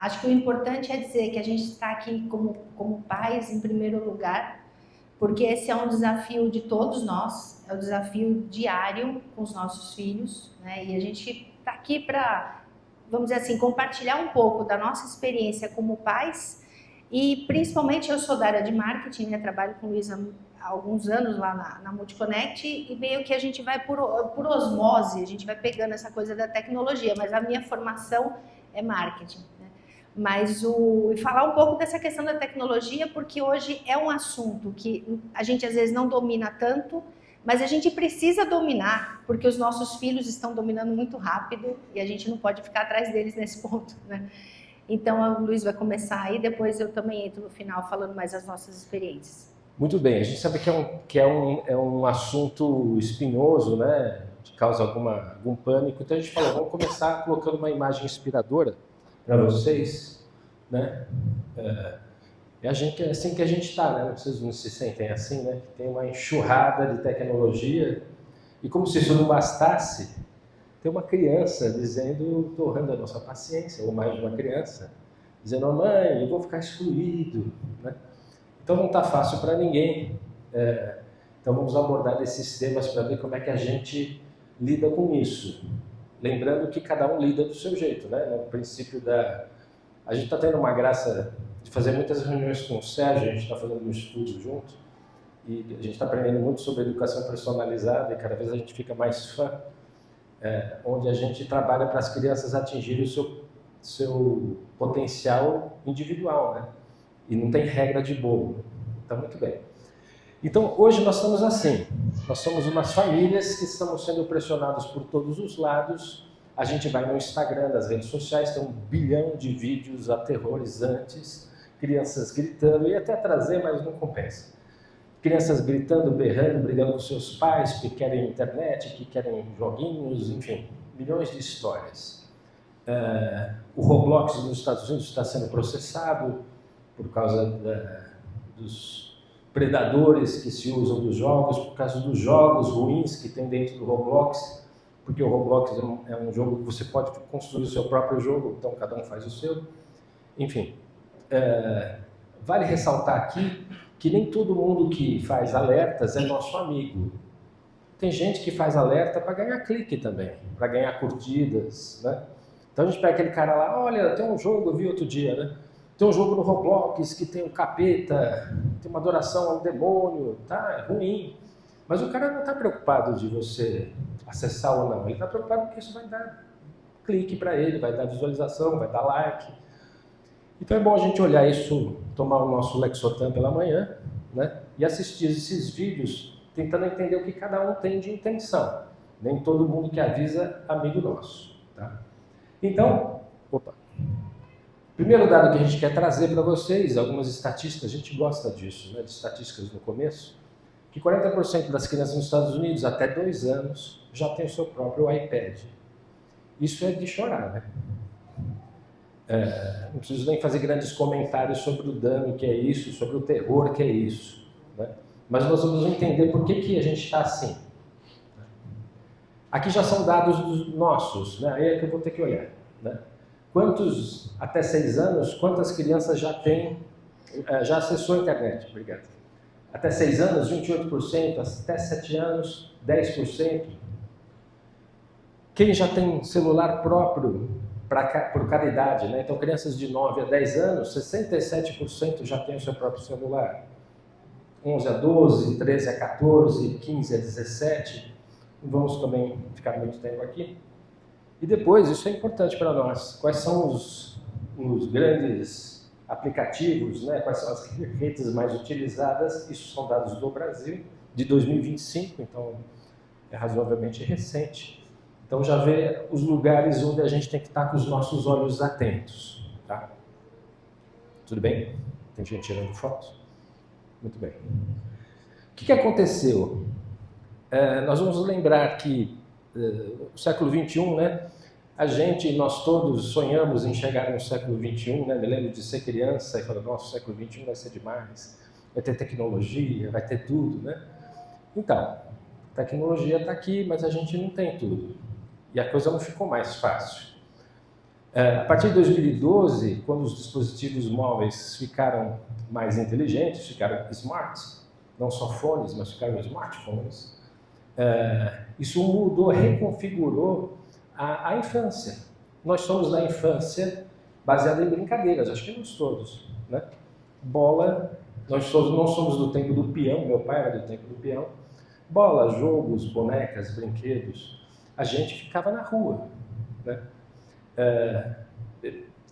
Acho que o importante é dizer que a gente está aqui como pais em primeiro lugar, porque esse é um desafio de todos nós, é um desafio diário com os nossos filhos, né? E a gente está aqui para, vamos dizer assim, compartilhar um pouco da nossa experiência como pais. E principalmente eu sou da área de marketing, né? Trabalho com o Luiz há alguns anos lá na Multiconnect, e meio que a gente vai por osmose, a gente vai pegando essa coisa da tecnologia, mas a minha formação é marketing, né? Mas e falar um pouco dessa questão da tecnologia, porque hoje é um assunto que a gente às vezes não domina tanto, mas a gente precisa dominar, porque os nossos filhos estão dominando muito rápido e a gente não pode ficar atrás deles nesse ponto, né? Então, o Luiz vai começar aí, depois eu também entro no final falando mais das nossas experiências. Muito bem, a gente sabe que é um assunto espinhoso, né? Que causa algum pânico. Então a gente falou, vamos começar colocando uma imagem inspiradora para vocês, né? É assim que a gente está, né? Vocês não se sentem assim, né? Tem uma enxurrada de tecnologia e como se isso não bastasse, tem uma criança dizendo, torrando a nossa paciência, ou mais de uma criança, dizendo, oh, mãe, eu vou ficar excluído, né? Então não está fácil para ninguém. Então vamos abordar esses temas para ver como é que a gente lida com isso. Lembrando que cada um lida do seu jeito, né? No princípio a gente está tendo uma graça de fazer muitas reuniões com o Sérgio, a gente está fazendo um estudo junto, e a gente está aprendendo muito sobre educação personalizada, e cada vez a gente fica mais fã, onde a gente trabalha para as crianças atingirem o seu potencial individual, né? E não tem regra de bolo. Então, muito bem. Então, hoje nós estamos assim. Nós somos umas famílias que estamos sendo pressionados por todos os lados. A gente vai no Instagram, nas redes sociais, tem 1 bilhão de vídeos aterrorizantes, crianças gritando, e até trazer, mas não compensa. Crianças gritando, berrando, brigando com seus pais, que querem internet, que querem joguinhos, enfim, milhões de histórias. O Roblox nos Estados Unidos está sendo processado por causa dos predadores que se usam dos jogos, por causa dos jogos ruins que tem dentro do Roblox, porque o Roblox é um jogo que você pode construir o seu próprio jogo, então cada um faz o seu. Enfim, vale ressaltar aqui que nem todo mundo que faz alertas é nosso amigo. Tem gente que faz alerta para ganhar clique também, para ganhar curtidas, né? Então a gente pega aquele cara lá, olha, tem um jogo, eu vi outro dia, né? Tem um jogo no Roblox que tem um capeta, tem uma adoração ao demônio, tá? É ruim. Mas o cara não está preocupado de você acessar ou não. Ele está preocupado porque isso vai dar clique para ele, vai dar visualização, vai dar like. Então é bom a gente olhar isso, tomar o nosso Lexotan pela manhã, né? E assistir esses vídeos tentando entender o que cada um tem de intenção. Nem todo mundo que avisa, amigo nosso, tá? Então, primeiro dado que a gente quer trazer para vocês, algumas estatísticas, a gente gosta disso, né, de estatísticas no começo, que 40% das crianças nos Estados Unidos, até 2 anos, já tem o seu próprio iPad. Isso é de chorar, né? Não preciso nem fazer grandes comentários sobre o dano que é isso, sobre o terror que é isso, né? Mas nós vamos entender por que a gente está assim. Aqui já são dados nossos, né? Aí é que eu vou ter que olhar, né? Quantos, até 6 anos, quantas crianças já acessou a internet? Obrigado. Até 6 anos, 28%, até 7 anos, 10%. Quem já tem celular próprio por cada idade, né? Então, crianças de 9 a 10 anos, 67% já têm o seu próprio celular. 11 a 12, 13 a 14, 15 a 17. Não vamos também ficar muito tempo aqui. E depois, isso é importante para nós, quais são os grandes aplicativos, né? Quais são as redes mais utilizadas, isso são dados do Brasil, de 2025, então é razoavelmente recente. Então já vê os lugares onde a gente tem que estar com os nossos olhos atentos, tá? Tudo bem? Tem gente tirando fotos? Muito bem. O que aconteceu? Nós vamos lembrar que o século XXI, né? Nós todos sonhamos em chegar no século XXI, né? Me lembro de ser criança e falar, nossa, o século XXI vai ser demais, vai ter tecnologia, vai ter tudo, né? Então, a tecnologia está aqui, mas a gente não tem tudo. E a coisa não ficou mais fácil. A partir de 2012, quando os dispositivos móveis ficaram mais inteligentes, ficaram smarts, não só fones, mas ficaram smartphones, isso mudou, reconfigurou a infância. Nós somos da infância baseada em brincadeiras, acho que nós todos, né? Bola, não somos do tempo do peão, meu pai era do tempo do peão. Bola, jogos, bonecas, brinquedos, a gente ficava na rua, né?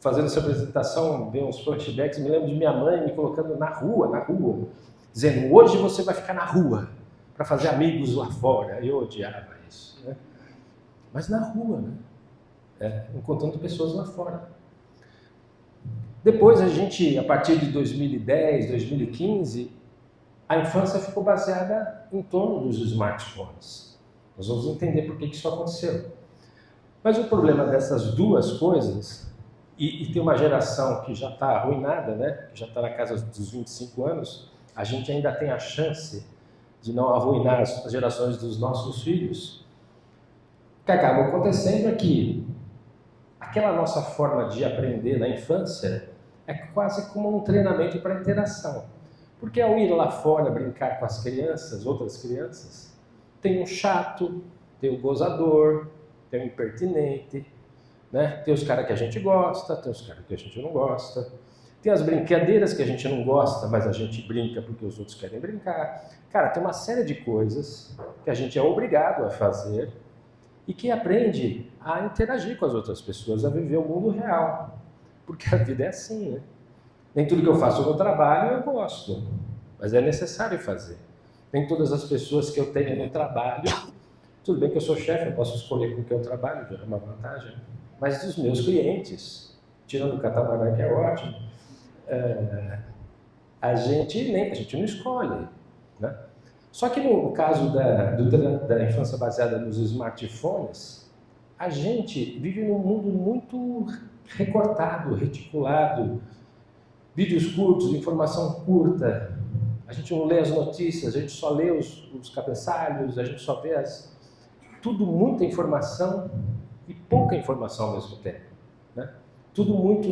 Fazendo essa apresentação, ver uns flashbacks, me lembro de minha mãe me colocando na rua, dizendo, hoje você vai ficar na rua, para fazer amigos lá fora. Eu odiava isso, né? Mas na rua, né? Encontrando pessoas lá fora. Depois a partir de 2010, 2015, a infância ficou baseada em torno dos smartphones. Nós vamos entender por que isso aconteceu. Mas o problema dessas duas coisas, e tem uma geração que já está arruinada, né? Que já está na casa dos 25 anos, a gente ainda tem a chance de não arruinar as gerações dos nossos filhos. O que acaba acontecendo é que aquela nossa forma de aprender na infância é quase como um treinamento para interação. Porque ao ir lá fora brincar com as crianças, outras crianças, tem um chato, tem o gozador, tem o impertinente, né? Tem os caras que a gente gosta, tem os caras que a gente não gosta. Tem as brincadeiras que a gente não gosta, mas a gente brinca porque os outros querem brincar. Cara, tem uma série de coisas que a gente é obrigado a fazer e que aprende a interagir com as outras pessoas, a viver o mundo real. Porque a vida é assim, né? Nem tudo que eu faço no trabalho eu gosto, mas é necessário fazer. Nem todas as pessoas que eu tenho no trabalho, tudo bem que eu sou chefe, eu posso escolher com quem eu trabalho, já é uma vantagem, mas dos meus clientes, tirando o catamarã que é ótimo, a gente não escolhe, né? Só que no caso da infância baseada nos smartphones, a gente vive num mundo muito recortado, reticulado, vídeos curtos, informação curta, a gente não lê as notícias, a gente só lê os cabeçalhos, a gente só vê tudo muita informação e pouca informação ao mesmo tempo, né? Tudo muito,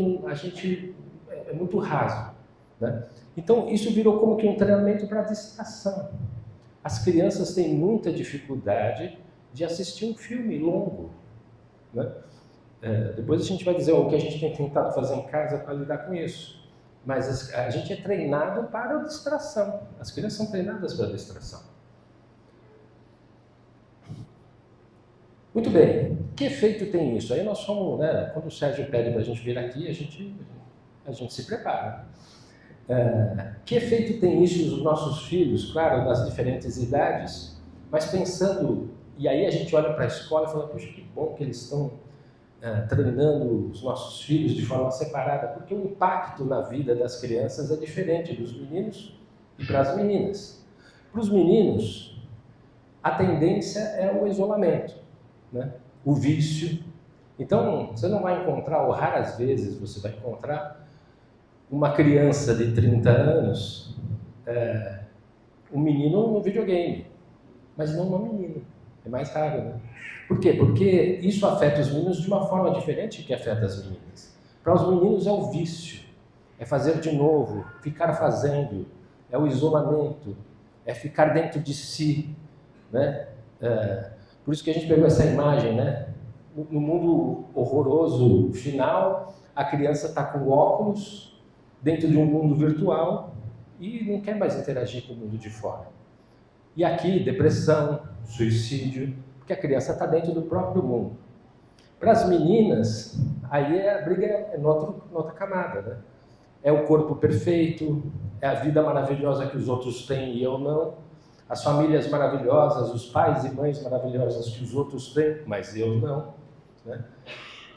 é muito raso, né? Então isso virou como que um treinamento para distração. As crianças têm muita dificuldade de assistir um filme longo, né? Depois a gente vai dizer o que a gente tem tentado fazer em casa para lidar com isso. Mas a gente é treinado para a distração. As crianças são treinadas para a distração. Muito bem. Que efeito tem isso? Aí nós somos, né, quando o Sérgio pede para a gente vir aqui, a gente se prepara. Que efeito tem isso nos nossos filhos? Claro, nas diferentes idades, mas pensando, e aí a gente olha para a escola e fala, puxa, que bom que eles estão treinando os nossos filhos de forma separada, porque o impacto na vida das crianças é diferente dos meninos e para as meninas. Para os meninos, a tendência é o isolamento, né? O vício. Então, você não vai encontrar, ou raras vezes você vai encontrar, uma criança de 30 anos, um menino no videogame, mas não uma menina. É mais raro, né? Por quê? Porque isso afeta os meninos de uma forma diferente que afeta as meninas. Para os meninos é o vício, é fazer de novo, ficar fazendo, é o isolamento, é ficar dentro de si, né? Por isso que a gente pegou essa imagem, né? No mundo horroroso final, a criança está com óculos dentro de um mundo virtual e não quer mais interagir com o mundo de fora. E aqui, depressão, suicídio, porque a criança está dentro do próprio mundo. Para as meninas, aí a briga é noutra camada, né? É o corpo perfeito, é a vida maravilhosa que os outros têm e eu não, as famílias maravilhosas, os pais e mães maravilhosas que os outros têm, mas eu não, né?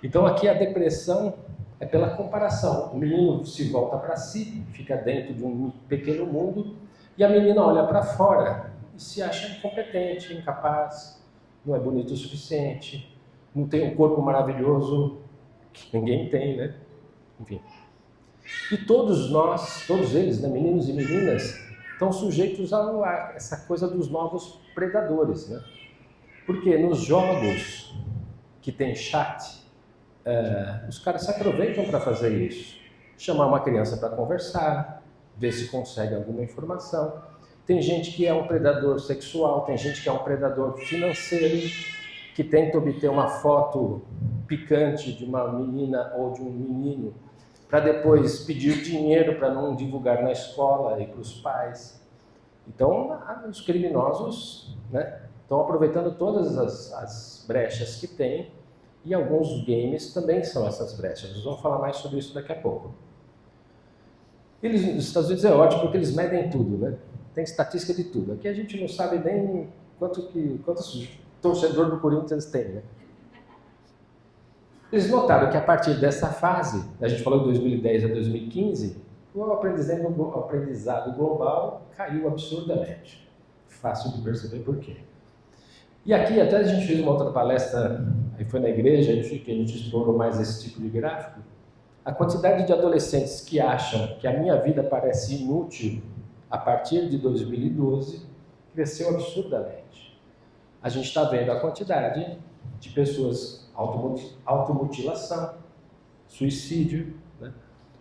Então aqui a depressão é pela comparação. O menino se volta para si, fica dentro de um pequeno mundo, e a menina olha para fora e se acha incompetente, incapaz, não é bonito o suficiente, não tem um corpo maravilhoso que ninguém tem, né? Enfim. E todos nós, todos eles, né, meninos e meninas, estão sujeitos a essa coisa dos novos predadores, né? Porque nos jogos que tem chat, os caras se aproveitam para fazer isso. Chamar uma criança para conversar, ver se consegue alguma informação. Tem gente que é um predador sexual, tem gente que é um predador financeiro, que tenta obter uma foto picante de uma menina ou de um menino para depois pedir dinheiro para não divulgar na escola e para os pais. Então, os criminosos, né, estão aproveitando todas as brechas que tem, e alguns games também são essas brechas. Nós vamos falar mais sobre isso daqui a pouco. Nos Estados Unidos é ótimo porque eles medem tudo, né? Tem estatística de tudo. Aqui a gente não sabe nem quantos torcedores do Corinthians tem, né? Eles notaram que a partir dessa fase, a gente falou de 2010 a 2015, o aprendizado global caiu absurdamente. Fácil de perceber por quê. E aqui até a gente fez uma outra palestra, aí foi na igreja, que a gente explorou mais esse tipo de gráfico. A quantidade de adolescentes que acham que a minha vida parece inútil a partir de 2012 cresceu absurdamente. A gente está vendo a quantidade de pessoas automutilação, suicídio, né?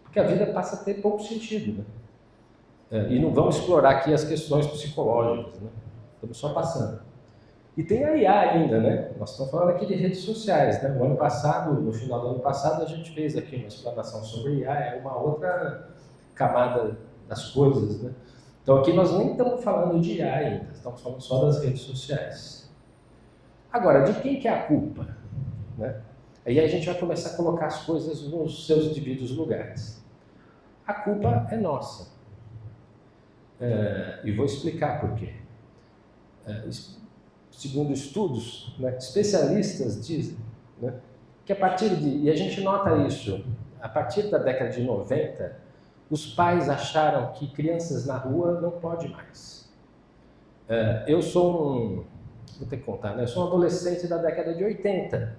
Porque a vida passa a ter pouco sentido, né? E não vamos explorar aqui as questões psicológicas, né? Estamos só passando. E tem a IA ainda, né? Nós estamos falando aqui de redes sociais, né? O ano passado, no final do ano passado, a gente fez aqui uma explanação sobre IA, é uma outra camada das coisas, né? Então aqui nós nem estamos falando de IA ainda, estamos falando só das redes sociais. Agora, de quem que é a culpa? Né? Aí a gente vai começar a colocar as coisas nos seus devidos lugares. A culpa é nossa. E vou explicar por quê. Segundo estudos, né, especialistas dizem, né, que a partir e a gente nota isso, a partir da década de 90, os pais acharam que crianças na rua não pode mais. Eu sou vou ter que contar, né? Eu sou um adolescente da década de 80.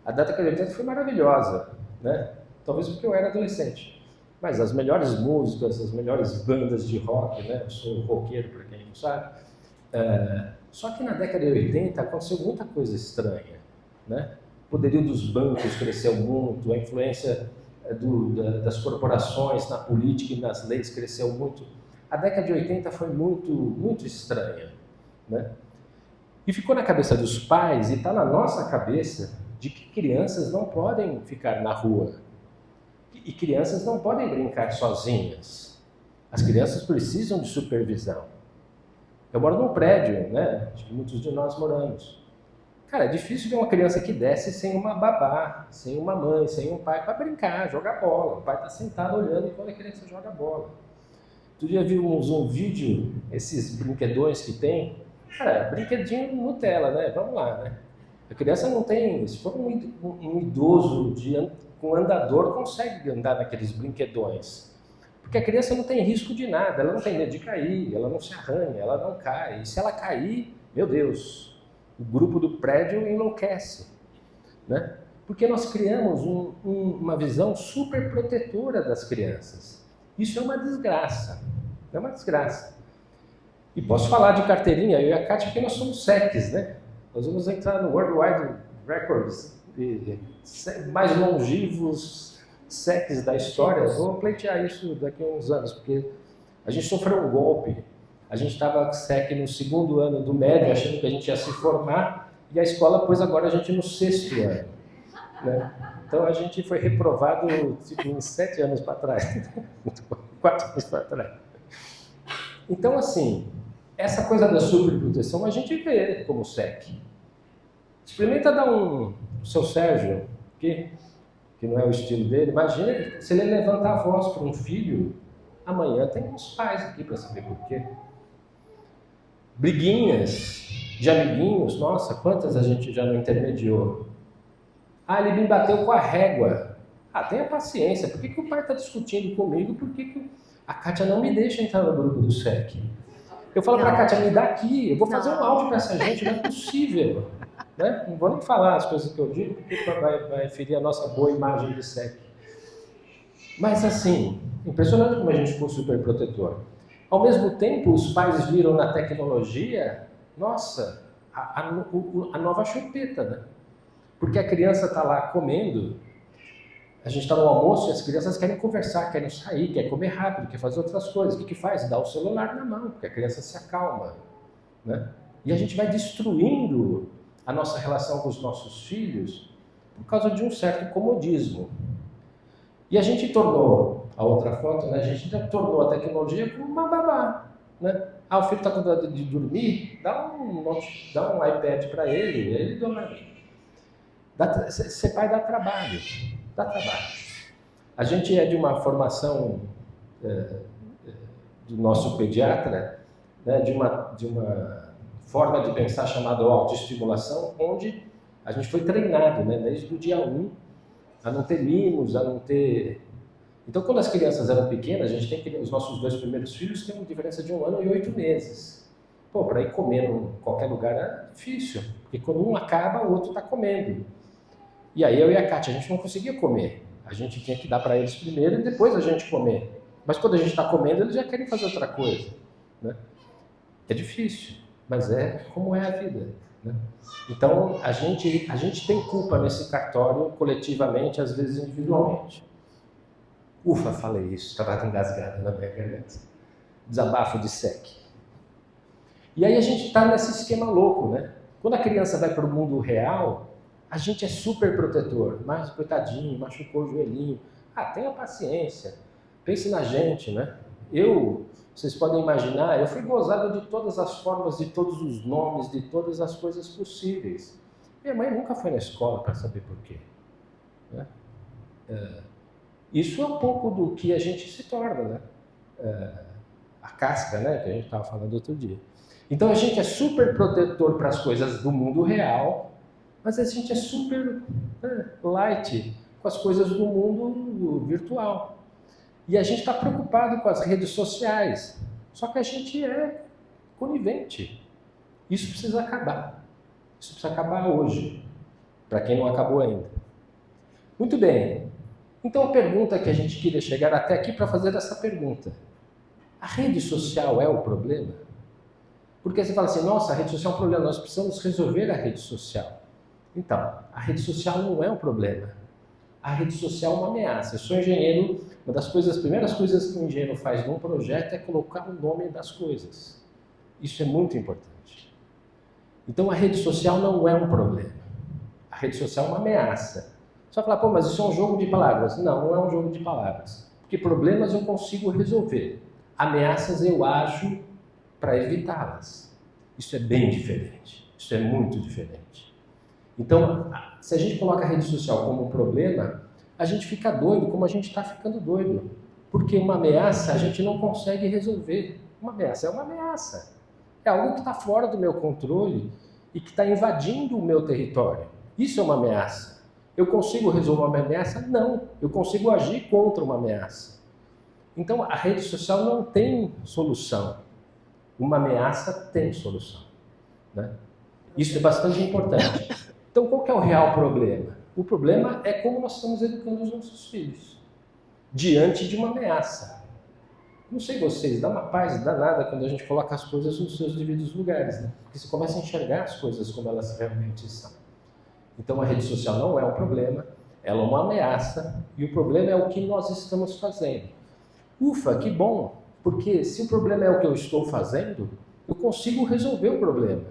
A década de 80 foi maravilhosa, né? Talvez porque eu era adolescente. Mas as melhores músicas, as melhores bandas de rock, né? Eu sou roqueiro, para quem não sabe. Só que na década de 80 aconteceu muita coisa estranha, né? O poderio dos bancos cresceu muito, a influência das corporações na política e nas leis cresceu muito. A década de 80 foi muito, muito estranha, né? E ficou na cabeça dos pais, e está na nossa cabeça, de que crianças não podem ficar na rua. E crianças não podem brincar sozinhas. As crianças precisam de supervisão. Eu moro num prédio, né? Acho que muitos de nós moramos. Cara, é difícil ver uma criança que desce sem uma babá, sem uma mãe, sem um pai para brincar, jogar bola. O pai está sentado olhando enquanto a criança joga bola. Outro dia vimos um vídeo, esses brinquedões que tem. Cara, brinquedinho Nutella, né? Vamos lá, né? A criança não tem... Se for um idoso com andador, consegue andar naqueles brinquedões. Porque a criança não tem risco de nada, ela não tem medo de cair, ela não se arranha, ela não cai. E se ela cair, meu Deus, o grupo do prédio enlouquece, né? Porque nós criamos uma visão super protetora das crianças. Isso é uma desgraça, é uma desgraça. E posso falar de carteirinha, eu e a Kátia, porque nós somos SECs, né? Nós vamos entrar no World Wide Records, mais longivos SECs da história. Vamos pleitear isso daqui a uns anos, porque a gente sofreu um golpe. A gente estava SEC no 2º ano do médio, achando que a gente ia se formar, e a escola pôs agora a gente no 6º ano, né? Então a gente foi reprovado tipo, uns 7 anos para trás, 4 anos para trás. Então, assim, essa coisa da superproteção a gente vê como SEC. Experimenta dar o seu Sérgio, que não é o estilo dele, imagina se ele levantar a voz para um filho, amanhã tem uns pais aqui para saber por quê. Briguinhas de amiguinhos, nossa, quantas a gente já não intermediou. Ah, ele me bateu com a régua. Ah, tenha paciência, por que o pai está discutindo comigo? Por que a Kátia não me deixa entrar no grupo do SEC? Eu falo para a Kátia, me dá aqui, eu vou fazer um áudio para essa gente, não é possível. Né? Não vou nem falar as coisas que eu digo, porque vai ferir a nossa boa imagem de SEC. Mas assim, impressionante como a gente ficou super protetor. Ao mesmo tempo, os pais viram na tecnologia, nossa, a nova chupeta, né? Porque a criança está lá comendo, A gente está no almoço e as crianças querem conversar, querem sair, querem comer rápido, querem fazer outras coisas. O que faz? Dá o celular na mão, porque a criança se acalma, né? E a gente vai destruindo a nossa relação com os nossos filhos por causa de um certo comodismo. E a gente tornou, a outra foto, né, a gente tornou a tecnologia como uma babá, né? O filho está com vontade de dormir, dá um iPad para ele dorme. Ser pai dá trabalho. A gente é de uma formação do nosso pediatra, né, de uma forma de pensar chamada autoestimulação, onde a gente foi treinado, né, desde o dia 1 a não ter mimos, a não ter... Então, quando as crianças eram pequenas, os nossos 2 primeiros filhos têm uma diferença de 1 ano e 8 meses. Pô, para ir comer em qualquer lugar é difícil, porque quando um acaba, o outro está comendo. E aí eu e a Kátia, a gente não conseguia comer. A gente tinha que dar para eles primeiro e depois a gente comer. Mas quando a gente está comendo, eles já querem fazer outra coisa, né? É difícil, mas é como é a vida, né? Então, a gente tem culpa nesse cartório, coletivamente, às vezes individualmente. Ufa, falei isso, estava engasgado na minha garganta. Desabafo de SEC. E aí a gente está nesse esquema louco, né? Quando a criança vai para o mundo real, a gente é super protetor. Mas, coitadinho, machucou o joelhinho. Tenha paciência. Pense na gente, né? Vocês podem imaginar, eu fui gozado de todas as formas, de todos os nomes, de todas as coisas possíveis. Minha mãe nunca foi na escola para saber por quê, né? Isso é um pouco do que a gente se torna, né? A casca, né? Que a gente estava falando outro dia. Então a gente é super protetor para as coisas do mundo real, mas a gente é super light com as coisas do mundo virtual. E a gente está preocupado com as redes sociais, só que a gente é conivente. Isso precisa acabar. Isso precisa acabar hoje, para quem não acabou ainda. Muito bem. Então a pergunta que a gente queria chegar até aqui para fazer essa pergunta. A rede social é o problema? Porque você fala assim, nossa, a rede social é um problema, nós precisamos resolver a rede social. Então, a rede social não é um problema. A rede social é uma ameaça. Eu sou engenheiro, uma das primeiras coisas que um engenheiro faz num projeto é colocar o nome das coisas. Isso é muito importante. Então a rede social não é um problema. A rede social é uma ameaça. Você vai falar, pô, mas isso é um jogo de palavras. Não, não é um jogo de palavras. Porque problemas eu consigo resolver. Ameaças eu ajo para evitá-las. Isso é bem diferente. Isso é muito diferente. Então, se a gente coloca a rede social como um problema, a gente fica doido como a gente está ficando doido. Porque uma ameaça a gente não consegue resolver. Uma ameaça é uma ameaça. É algo que está fora do meu controle e que está invadindo o meu território. Isso é uma ameaça. Eu consigo resolver uma ameaça? Não. Eu consigo agir contra uma ameaça. Então, a rede social não tem solução. Uma ameaça tem solução, né? Isso é bastante importante. Então, qual que é o real problema? O problema é como nós estamos educando os nossos filhos diante de uma ameaça. Não sei vocês, dá uma paz danada quando a gente coloca as coisas nos seus devidos lugares, né? Porque você começa a enxergar as coisas como elas realmente são. Então, a rede social não é um problema, ela é uma ameaça, e o problema é o que nós estamos fazendo. Ufa, que bom! Porque se o problema é o que eu estou fazendo, eu consigo resolver o problema.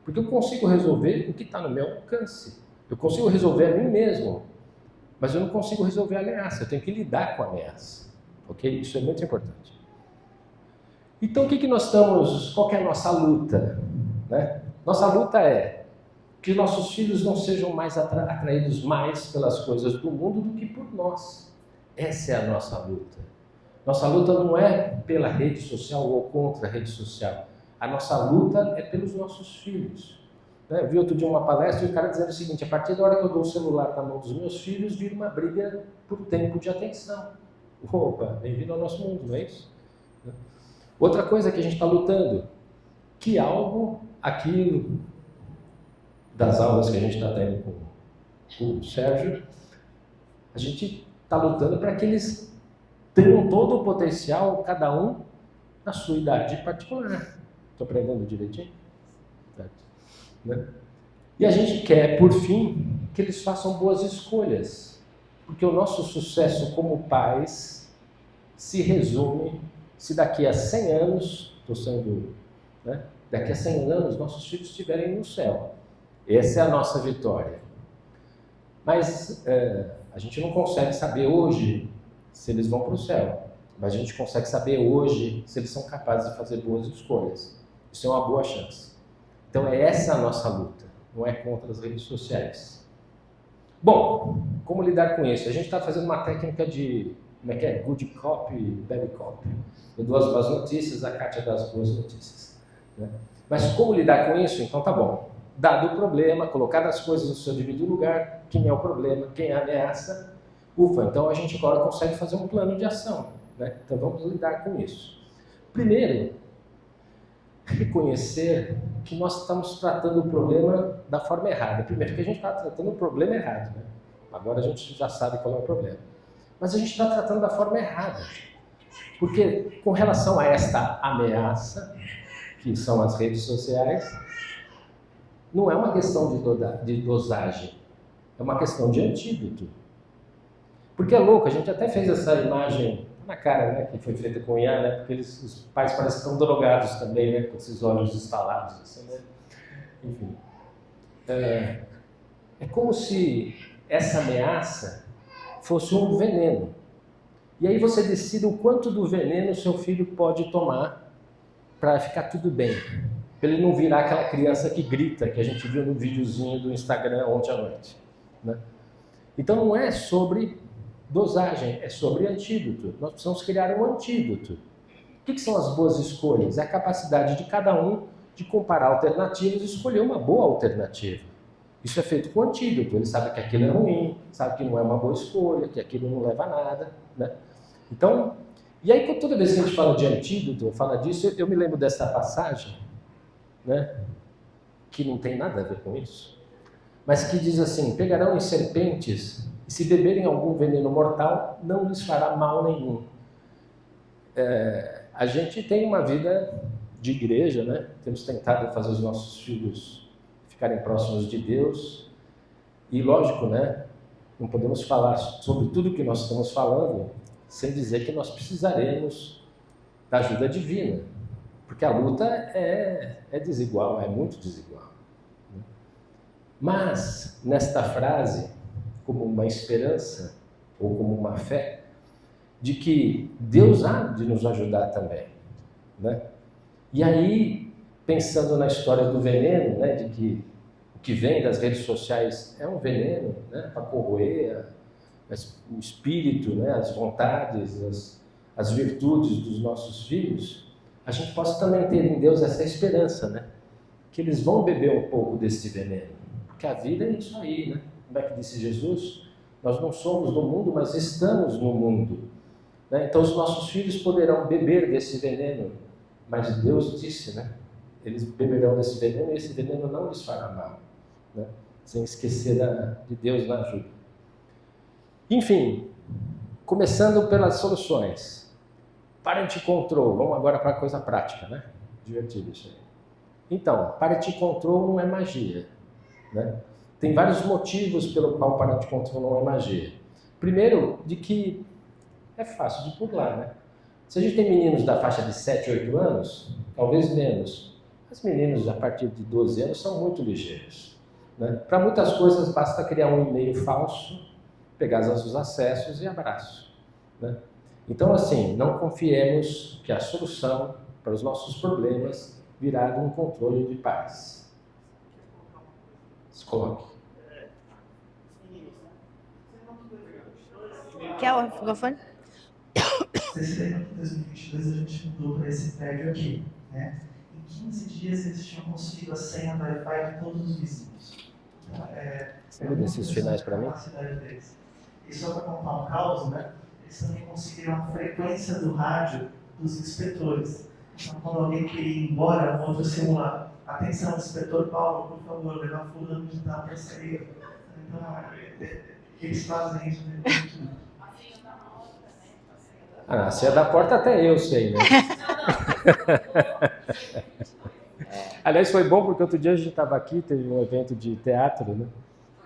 Porque eu consigo resolver o que está no meu alcance. Eu consigo resolver a mim mesmo. Mas eu não consigo resolver a ameaça. Eu tenho que lidar com a ameaça. Ok? Isso é muito importante. Então, qual que é a nossa luta? Né? Nossa luta é que nossos filhos não sejam mais atraídos mais pelas coisas do mundo do que por nós. Essa é a nossa luta. Nossa luta não é pela rede social ou contra a rede social. A nossa luta é pelos nossos filhos. Eu vi outro dia uma palestra e o cara dizendo o seguinte, a partir da hora que eu dou o celular na mão dos meus filhos, vira uma briga por tempo de atenção. Opa, bem-vindo ao nosso mundo, não é isso? Outra coisa que a gente está lutando, que algo aqui das aulas que a gente está tendo com o Sérgio, a gente está lutando para que eles tenham todo o potencial, cada um, na sua idade particular. Estou aprendendo direitinho? Certo. Né? E a gente quer, por fim, que eles façam boas escolhas. Porque o nosso sucesso como pais se resume se daqui a 100 anos, daqui a 100 anos nossos filhos estiverem no céu. Essa é a nossa vitória. Mas a gente não consegue saber hoje se eles vão para o céu. Mas a gente consegue saber hoje se eles são capazes de fazer boas escolhas. Isso é uma boa chance. Então é essa a nossa luta, não é contra as redes sociais. Bom, como lidar com isso? A gente está fazendo uma técnica de, good copy, bad copy. Eu dou as boas notícias, a Kátia dá as boas notícias. Né? Mas como lidar com isso? Então tá bom. Dado o problema, colocar as coisas no seu devido lugar, quem é o problema, quem é a ameaça, então a gente agora consegue fazer um plano de ação. Né? Então vamos lidar com isso. Primeiro, reconhecer que nós estamos tratando o problema da forma errada. Primeiro, que a gente está tratando o problema errado. Né? Agora a gente já sabe qual é o problema. Mas a gente está tratando da forma errada. Porque com relação a esta ameaça, que são as redes sociais, não é uma questão de dosagem, é uma questão de antídoto. Porque é louco, a gente até fez essa imagem na cara, né, que foi feita com IA, né, porque os pais parecem que estão drogados também, né, com esses olhos estalados, assim, né? Enfim. É como se essa ameaça fosse um veneno. E aí você decide o quanto do veneno seu filho pode tomar para ficar tudo bem. Para ele não virar aquela criança que grita, que a gente viu no videozinho do Instagram ontem à noite. Né? Então não é sobre dosagem, é sobre antídoto. Nós precisamos criar um antídoto. O que são as boas escolhas? É a capacidade de cada um de comparar alternativas e escolher uma boa alternativa. Isso é feito com antídoto. Ele sabe que aquilo é ruim, sabe que não é uma boa escolha, que aquilo não leva a nada. Né? Então, e aí toda vez que a gente fala de antídoto, fala disso, eu me lembro dessa passagem, né, que não tem nada a ver com isso, mas que diz assim: pegarão em serpentes e se beberem algum veneno mortal, não lhes fará mal nenhum. A gente tem uma vida de igreja, né? Temos tentado fazer os nossos filhos ficarem próximos de Deus, e lógico, né, não podemos falar sobre tudo que nós estamos falando sem dizer que nós precisaremos da ajuda divina, porque a luta é desigual, é muito desigual. Mas, nesta frase, como uma esperança, ou como uma fé, de que Deus há de nos ajudar também. Né? E aí, pensando na história do veneno, né, de que o que vem das redes sociais é um veneno, né, para corroer o espírito, né, as vontades, as virtudes dos nossos filhos, a gente possa também ter em Deus essa esperança, né, que eles vão beber um pouco desse veneno. Porque a vida é isso aí, né? Como é que disse Jesus? Nós não somos do mundo, mas estamos no mundo. Né? Então os nossos filhos poderão beber desse veneno, mas Deus disse, né? Eles beberão desse veneno e esse veneno não lhes fará mal. Né? Sem esquecer de Deus na ajuda. Enfim, começando pelas soluções. Parent control, vamos agora para a coisa prática, né? Divertido isso aí. Então, parent control não é magia. Né? Tem vários motivos pelo qual parent control não é magia. Primeiro, de que é fácil de pular. Né? Se a gente tem meninos da faixa de 7, 8 anos, talvez menos. Os meninos a partir de 12 anos são muito ligeiros. Né? Para muitas coisas basta criar um e-mail falso, pegar os acessos e abraço. Né? Então, assim, não confiemos que a solução para os nossos problemas virá de um controle de paz. Se coloque. Quer o microfone? Vocês lembram que em 2022 a gente mudou para esse prédio aqui, né? Em 15 dias eles tinham conseguido a senha do Wi-Fi de todos os vizinhos. Sabe desses finais para mim? E só para contar um caos, né? Eles também conseguiram a frequência do rádio dos inspetores. Então, quando alguém queria ir embora, um outro celular. Atenção, inspetor Paulo, por favor, levar fulano de tal para sair. Então, eles fazem isso mesmo. Ah, se é da porta até eu sei, né? Aliás, foi bom porque outro dia a gente estava aqui, teve um evento de teatro, né?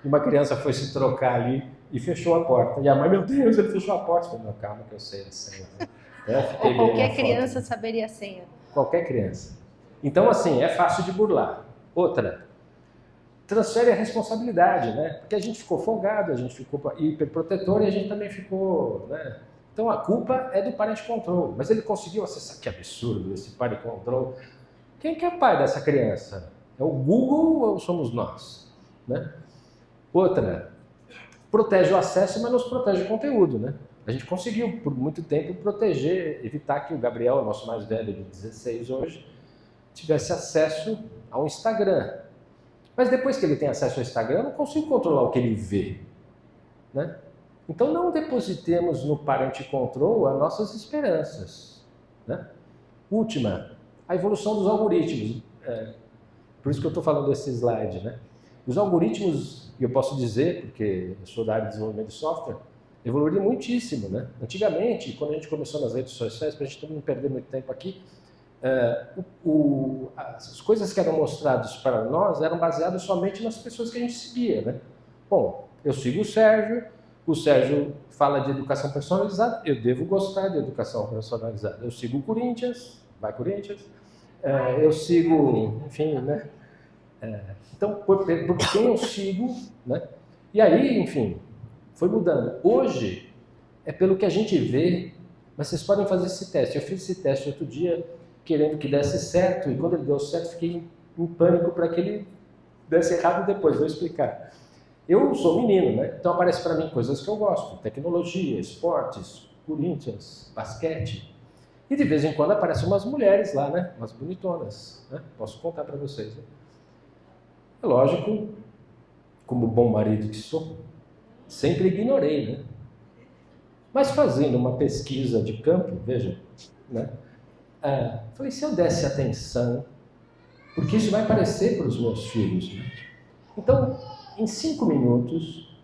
E uma criança foi se trocar ali e fechou a porta. E a mãe, meu Deus, ele fechou a porta. Eu falei, não, calma que eu sei a senha. Ou qualquer criança saberia a senha. Qualquer criança. Então, assim, é fácil de burlar. Outra, transfere a responsabilidade, né? Porque a gente ficou folgado, a gente ficou hiperprotetor e a gente também ficou, né? Então a culpa é do parent control, mas ele conseguiu acessar, que absurdo esse parent control. Quem que é pai dessa criança? É o Google ou somos nós? Né? Outra, protege o acesso, mas nos protege o conteúdo, né? A gente conseguiu, por muito tempo, proteger, evitar que o Gabriel, nosso mais velho de 16 hoje, tivesse acesso ao Instagram. Mas depois que ele tem acesso ao Instagram, eu não consigo controlar o que ele vê, né? Então não depositemos no parent control as nossas esperanças, né? Última, a evolução dos algoritmos. Por isso que eu estou falando desse slide, né? Os algoritmos, eu posso dizer, porque eu sou da área de desenvolvimento de software, evoluíram muitíssimo, né? Antigamente, quando a gente começou nas redes sociais, para a gente não perder muito tempo aqui, as coisas que eram mostradas para nós eram baseadas somente nas pessoas que a gente seguia, né? Bom, eu sigo o Sérgio fala de educação personalizada, eu devo gostar de educação personalizada. Eu sigo o Corinthians, vai Corinthians, eu sigo, enfim, né? Então, por quem eu sigo, né? E aí, enfim, foi mudando. Hoje, é pelo que a gente vê, mas vocês podem fazer esse teste. Eu fiz esse teste outro dia, querendo que desse certo, e quando ele deu certo, fiquei em pânico para que ele desse errado depois, vou explicar. Eu sou menino, né? Então aparece para mim coisas que eu gosto, tecnologia, esportes, Corinthians, basquete. E de vez em quando aparecem umas mulheres lá, né? Umas bonitonas, né? Posso contar para vocês, né? É lógico, como bom marido que sou, sempre ignorei, né? Mas fazendo uma pesquisa de campo, veja, né? Falei, se eu desse atenção, porque isso vai aparecer para os meus filhos, né? Então, em 5 minutos,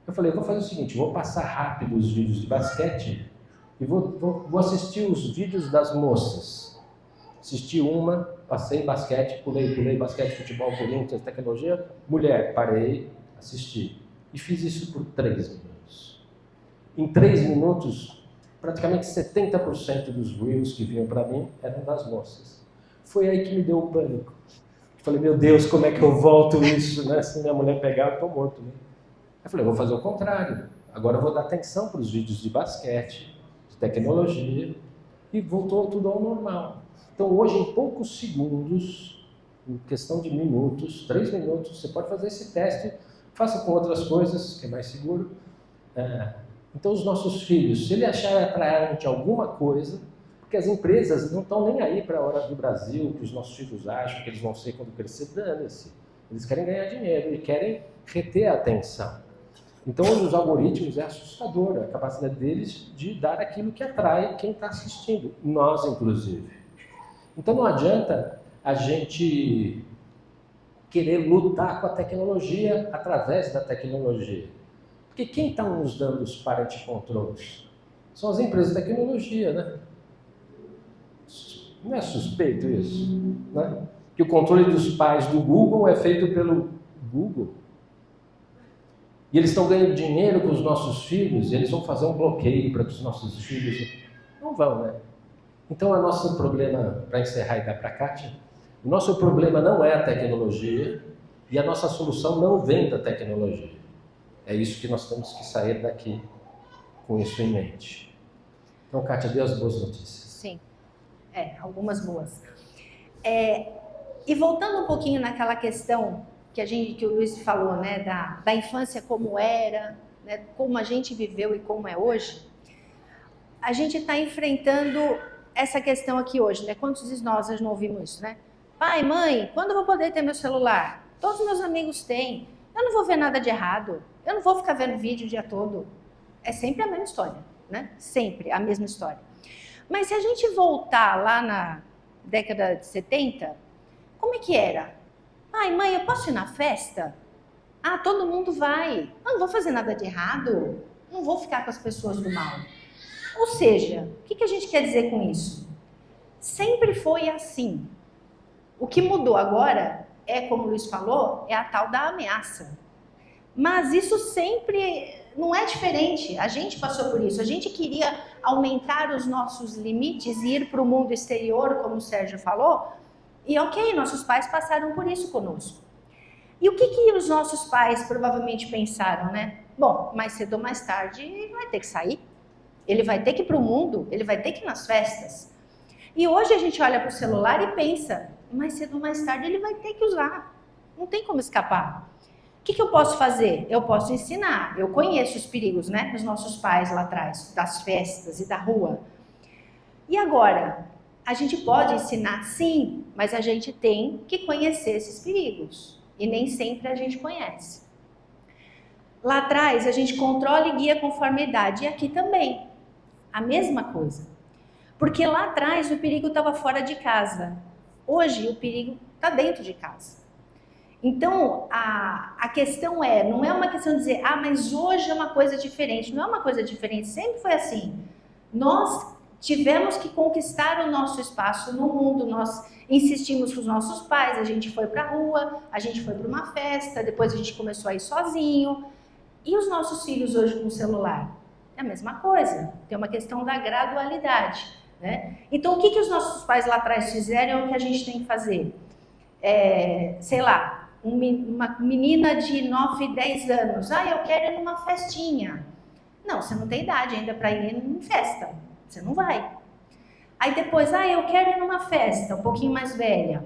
eu falei, vou fazer o seguinte, vou passar rápido os vídeos de basquete e vou assistir os vídeos das moças. Assisti uma, passei basquete, pulei basquete, futebol, Corinthians, tecnologia, mulher, parei, assisti. E fiz isso por 3 minutos. Em 3 minutos, praticamente 70% dos reels que vinham para mim eram das moças. Foi aí que me deu o pânico. Falei, meu Deus, como é que eu volto isso, né? Se minha mulher pegar, eu estou morto, né? Eu falei, vou fazer o contrário. Agora eu vou dar atenção para os vídeos de basquete, de tecnologia, e voltou tudo ao normal. Então hoje, em poucos segundos, em questão de minutos, 3 minutos, você pode fazer esse teste, faça com outras coisas, que é mais seguro. Então os nossos filhos, se ele achar atraente alguma coisa, porque as empresas não estão nem aí para a hora do Brasil, que os nossos filhos acham que eles vão ser quando crescer, dane-se. Eles querem ganhar dinheiro e querem reter a atenção. Então, os algoritmos é assustador, a capacidade deles de dar aquilo que atrai quem está assistindo, nós inclusive. Então não adianta a gente querer lutar com a tecnologia através da tecnologia. Porque quem está nos dando os parent controls? São as empresas de tecnologia, né? Não é suspeito isso, né? Que o controle dos pais do Google é feito pelo Google. E eles estão ganhando dinheiro com os nossos filhos, e eles vão fazer um bloqueio para que os nossos filhos... Não vão, né? Então, o nosso problema, para encerrar e dar para a Kátia, o nosso problema não é a tecnologia, e a nossa solução não vem da tecnologia. É isso que nós temos que sair daqui com isso em mente. Então, Kátia, dê as boas notícias. Sim. Algumas boas. E voltando um pouquinho naquela questão que o Luiz falou, né, da infância como era, né, como a gente viveu e como é hoje, a gente está enfrentando essa questão aqui hoje, né? Quantos de nós não ouvimos isso, né? Pai, mãe, quando eu vou poder ter meu celular? Todos os meus amigos têm. Eu não vou ver nada de errado. Eu não vou ficar vendo vídeo o dia todo. É sempre a mesma história, né? Sempre a mesma história. Mas se a gente voltar lá na década de 70, como é que era? Pai, mãe, eu posso ir na festa? Ah, todo mundo vai. Eu não vou fazer nada de errado. Não vou ficar com as pessoas do mal. Ou seja, o que a gente quer dizer com isso? Sempre foi assim. O que mudou agora é, como o Luiz falou, é a tal da ameaça. Mas isso sempre não é diferente, a gente passou por isso, a gente queria aumentar os nossos limites e ir para o mundo exterior, como o Sérgio falou, e ok, nossos pais passaram por isso conosco. E o que os nossos pais provavelmente pensaram, né? Bom, mais cedo ou mais tarde ele vai ter que sair, ele vai ter que ir para o mundo, ele vai ter que ir nas festas. E hoje a gente olha para o celular e pensa, mais cedo ou mais tarde ele vai ter que usar, não tem como escapar. O que eu posso fazer? Eu posso ensinar, eu conheço os perigos, né, dos nossos pais lá atrás, das festas e da rua. E agora? A gente pode ensinar sim, mas a gente tem que conhecer esses perigos. E nem sempre a gente conhece. Lá atrás a gente controla e guia conforme a idade, e aqui também, a mesma coisa. Porque lá atrás o perigo estava fora de casa, hoje o perigo está dentro de casa. Então a questão não é uma questão de dizer, mas hoje é uma coisa diferente, não é uma coisa diferente, sempre foi assim. Nós tivemos que conquistar o nosso espaço no mundo, nós insistimos com os nossos pais, a gente foi para a rua, a gente foi para uma festa, depois a gente começou a ir sozinho. E os nossos filhos hoje com o celular? É a mesma coisa, tem uma questão da gradualidade, né? Então o que os nossos pais lá atrás fizeram é o que a gente tem que fazer. Sei lá, uma menina de 9, 10 anos, eu quero ir numa festinha. Não, você não tem idade ainda para ir em festa, você não vai. Aí depois, eu quero ir numa festa um pouquinho mais velha.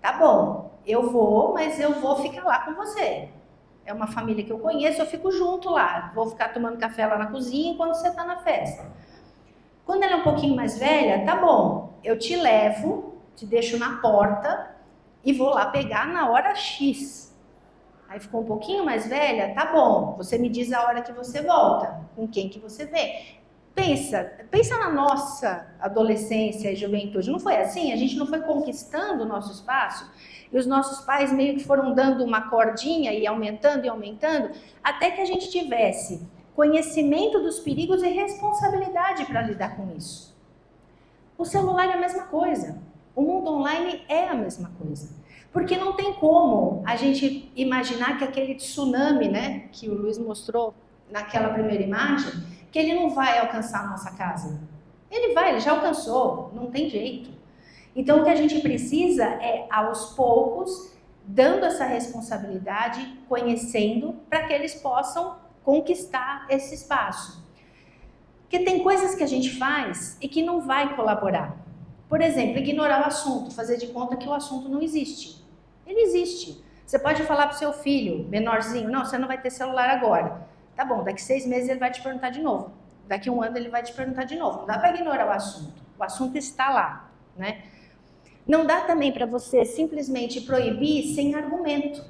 Tá bom, eu vou, mas eu vou ficar lá com você. É uma família que eu conheço, eu fico junto lá. Vou ficar tomando café lá na cozinha enquanto você tá na festa. Quando ela é um pouquinho mais velha, tá bom, eu te levo, te deixo na porta e vou lá pegar na hora X. Aí ficou um pouquinho mais velha, tá bom, você me diz a hora que você volta, com quem que você vê. Pensa na nossa adolescência e juventude, não foi assim? A gente não foi conquistando o nosso espaço? E os nossos pais meio que foram dando uma cordinha e aumentando, até que a gente tivesse conhecimento dos perigos e responsabilidade para lidar com isso. O celular é a mesma coisa, o mundo online é a mesma coisa. Porque não tem como a gente imaginar que aquele tsunami, né, que o Luiz mostrou naquela primeira imagem, que ele não vai alcançar a nossa casa. Ele já alcançou, não tem jeito. Então o que a gente precisa é, aos poucos, dando essa responsabilidade, conhecendo, para que eles possam conquistar esse espaço. Porque tem coisas que a gente faz e que não vai colaborar. Por exemplo, ignorar o assunto, fazer de conta que o assunto não existe. Ele existe. Você pode falar para o seu filho, menorzinho, não, você não vai ter celular agora. Tá bom, daqui 6 meses ele vai te perguntar de novo. Daqui 1 ano ele vai te perguntar de novo. Não dá para ignorar o assunto. O assunto está lá, né? Não dá também para você simplesmente proibir sem argumento,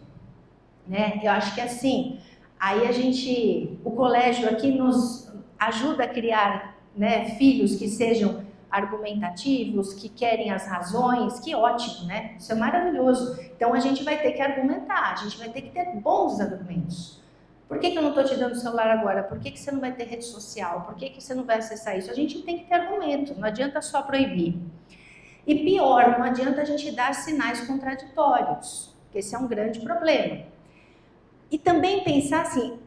né? Eu acho que assim, aí o colégio aqui nos ajuda a criar, né, filhos que sejam argumentativos, que querem as razões, que ótimo, né? Isso é maravilhoso. Então a gente vai ter que argumentar, a gente vai ter que ter bons argumentos. Por que eu não estou te dando o celular agora? Por que você não vai ter rede social? Por que você não vai acessar isso? A gente tem que ter argumento, não adianta só proibir. E pior, não adianta a gente dar sinais contraditórios, porque esse é um grande problema. E também pensar assim,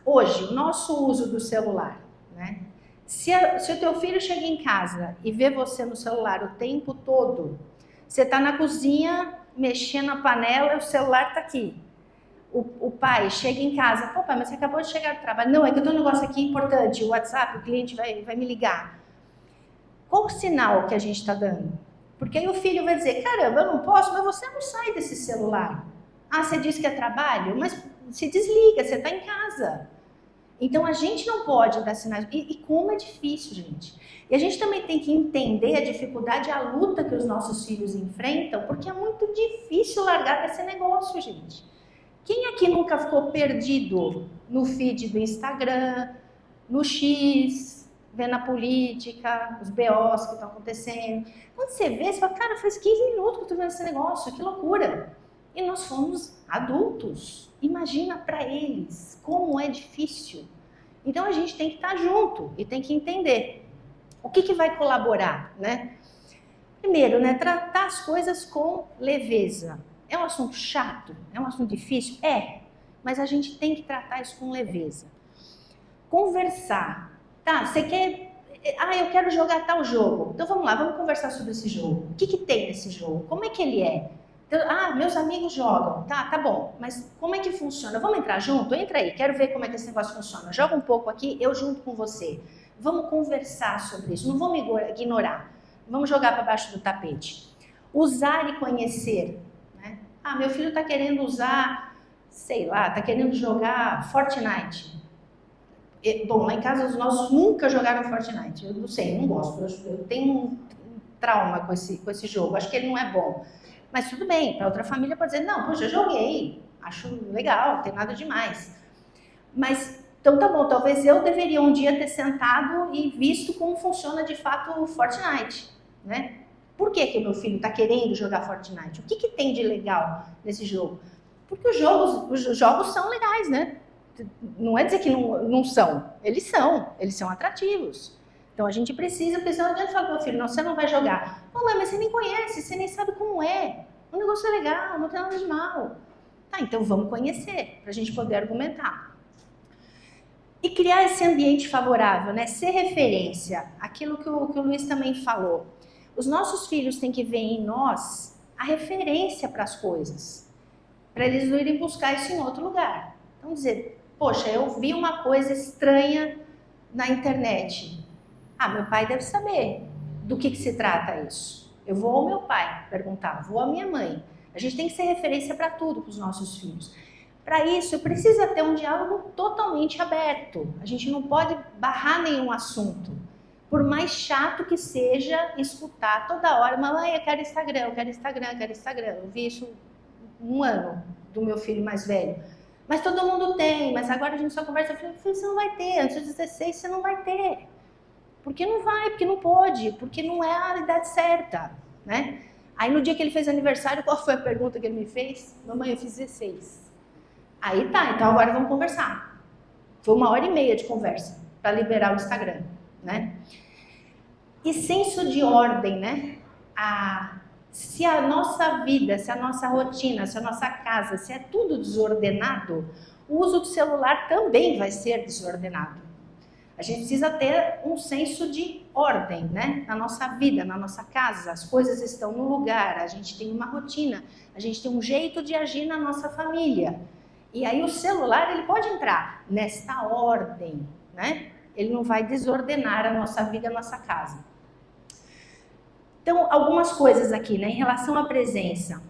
hoje, o nosso uso do celular, né? Se o teu filho chega em casa e vê você no celular o tempo todo, você está na cozinha mexendo na panela e o celular está aqui. O pai chega em casa, pô pai, mas você acabou de chegar do trabalho. Não, é que eu tenho um negócio aqui importante, o WhatsApp, o cliente vai me ligar. Qual o sinal que a gente está dando? Porque aí o filho vai dizer, caramba, eu não posso, mas você não sai desse celular. Você disse que é trabalho, mas se desliga, você está em casa. Então a gente não pode dar sinais. E como é difícil, gente. E a gente também tem que entender a dificuldade, a luta que os nossos filhos enfrentam, porque é muito difícil largar desse negócio, gente. Quem aqui nunca ficou perdido no feed do Instagram, no X, vendo a política, os BOs que estão acontecendo? Quando você vê, você fala, cara, faz 15 minutos que eu estou vendo esse negócio, que loucura. E nós somos adultos. Imagina para eles como é difícil. Então a gente tem que estar junto e tem que entender o que vai colaborar, né? Primeiro, né, tratar as coisas com leveza. É um assunto chato? É um assunto difícil? Mas a gente tem que tratar isso com leveza. Conversar. Tá, você quer... Ah, eu quero jogar tal jogo. Então vamos lá, vamos conversar sobre esse jogo. O que que tem nesse jogo? Como é que ele é? Então, meus amigos jogam. Tá bom. Mas como é que funciona? Vamos entrar junto? Entra aí, quero ver como é que esse negócio funciona. Joga um pouco aqui, eu junto com você. Vamos conversar sobre isso. Não vamos ignorar. Vamos jogar para baixo do tapete. Usar e conhecer. Né? Meu filho está querendo usar, sei lá, está querendo jogar Fortnite. Bom, lá em casa os nossos nunca jogaram Fortnite. Eu não sei, eu não gosto. Eu tenho um trauma com esse jogo. Acho que ele não é bom. Mas tudo bem, para outra família pode dizer, não, poxa, eu joguei, acho legal, não tem nada demais. Mas, então tá bom, talvez eu deveria um dia ter sentado e visto como funciona de fato o Fortnite, né? Por que o meu filho está querendo jogar Fortnite? O que tem de legal nesse jogo? Porque os jogos são legais, né? Não é dizer que não são, eles são atrativos. Então a gente precisa, porque senão não adianta falar para o meu filho, não, você não vai jogar. Não, mas você nem conhece, você nem sabe como é. O negócio é legal, não tem nada de mal. Tá, então vamos conhecer, para a gente poder argumentar. E criar esse ambiente favorável, né? Ser referência, aquilo que o Luiz também falou. Os nossos filhos têm que ver em nós a referência para as coisas, para eles não irem buscar isso em outro lugar. Então dizer, poxa, eu vi uma coisa estranha na internet. Meu pai deve saber do que se trata isso. Eu vou ao meu pai perguntar, vou à minha mãe. A gente tem que ser referência para tudo para os nossos filhos. Para isso, precisa ter um diálogo totalmente aberto. A gente não pode barrar nenhum assunto. Por mais chato que seja escutar toda hora, mamãe, eu quero Instagram, eu quero Instagram, eu quero Instagram. Eu vi isso 1 ano do meu filho mais velho. Mas todo mundo tem, mas agora a gente só conversa. Eu falei, você não vai ter, antes dos 16 você não vai ter. Porque não vai, porque não pode, porque não é a idade certa, né? Aí no dia que ele fez aniversário, qual foi a pergunta que ele me fez? Mamãe, eu fiz 16. Aí tá, então agora vamos conversar. Foi 1h30 de conversa para liberar o Instagram, né? E senso de ordem, né? Se a nossa vida, se a nossa rotina, se a nossa casa, se é tudo desordenado, o uso do celular também vai ser desordenado. A gente precisa ter um senso de ordem, né? Na nossa vida, na nossa casa, as coisas estão no lugar, a gente tem uma rotina, a gente tem um jeito de agir na nossa família. E aí o celular, ele pode entrar nesta ordem, né? Ele não vai desordenar a nossa vida, a nossa casa. Então, algumas coisas aqui, né? Em relação à presença.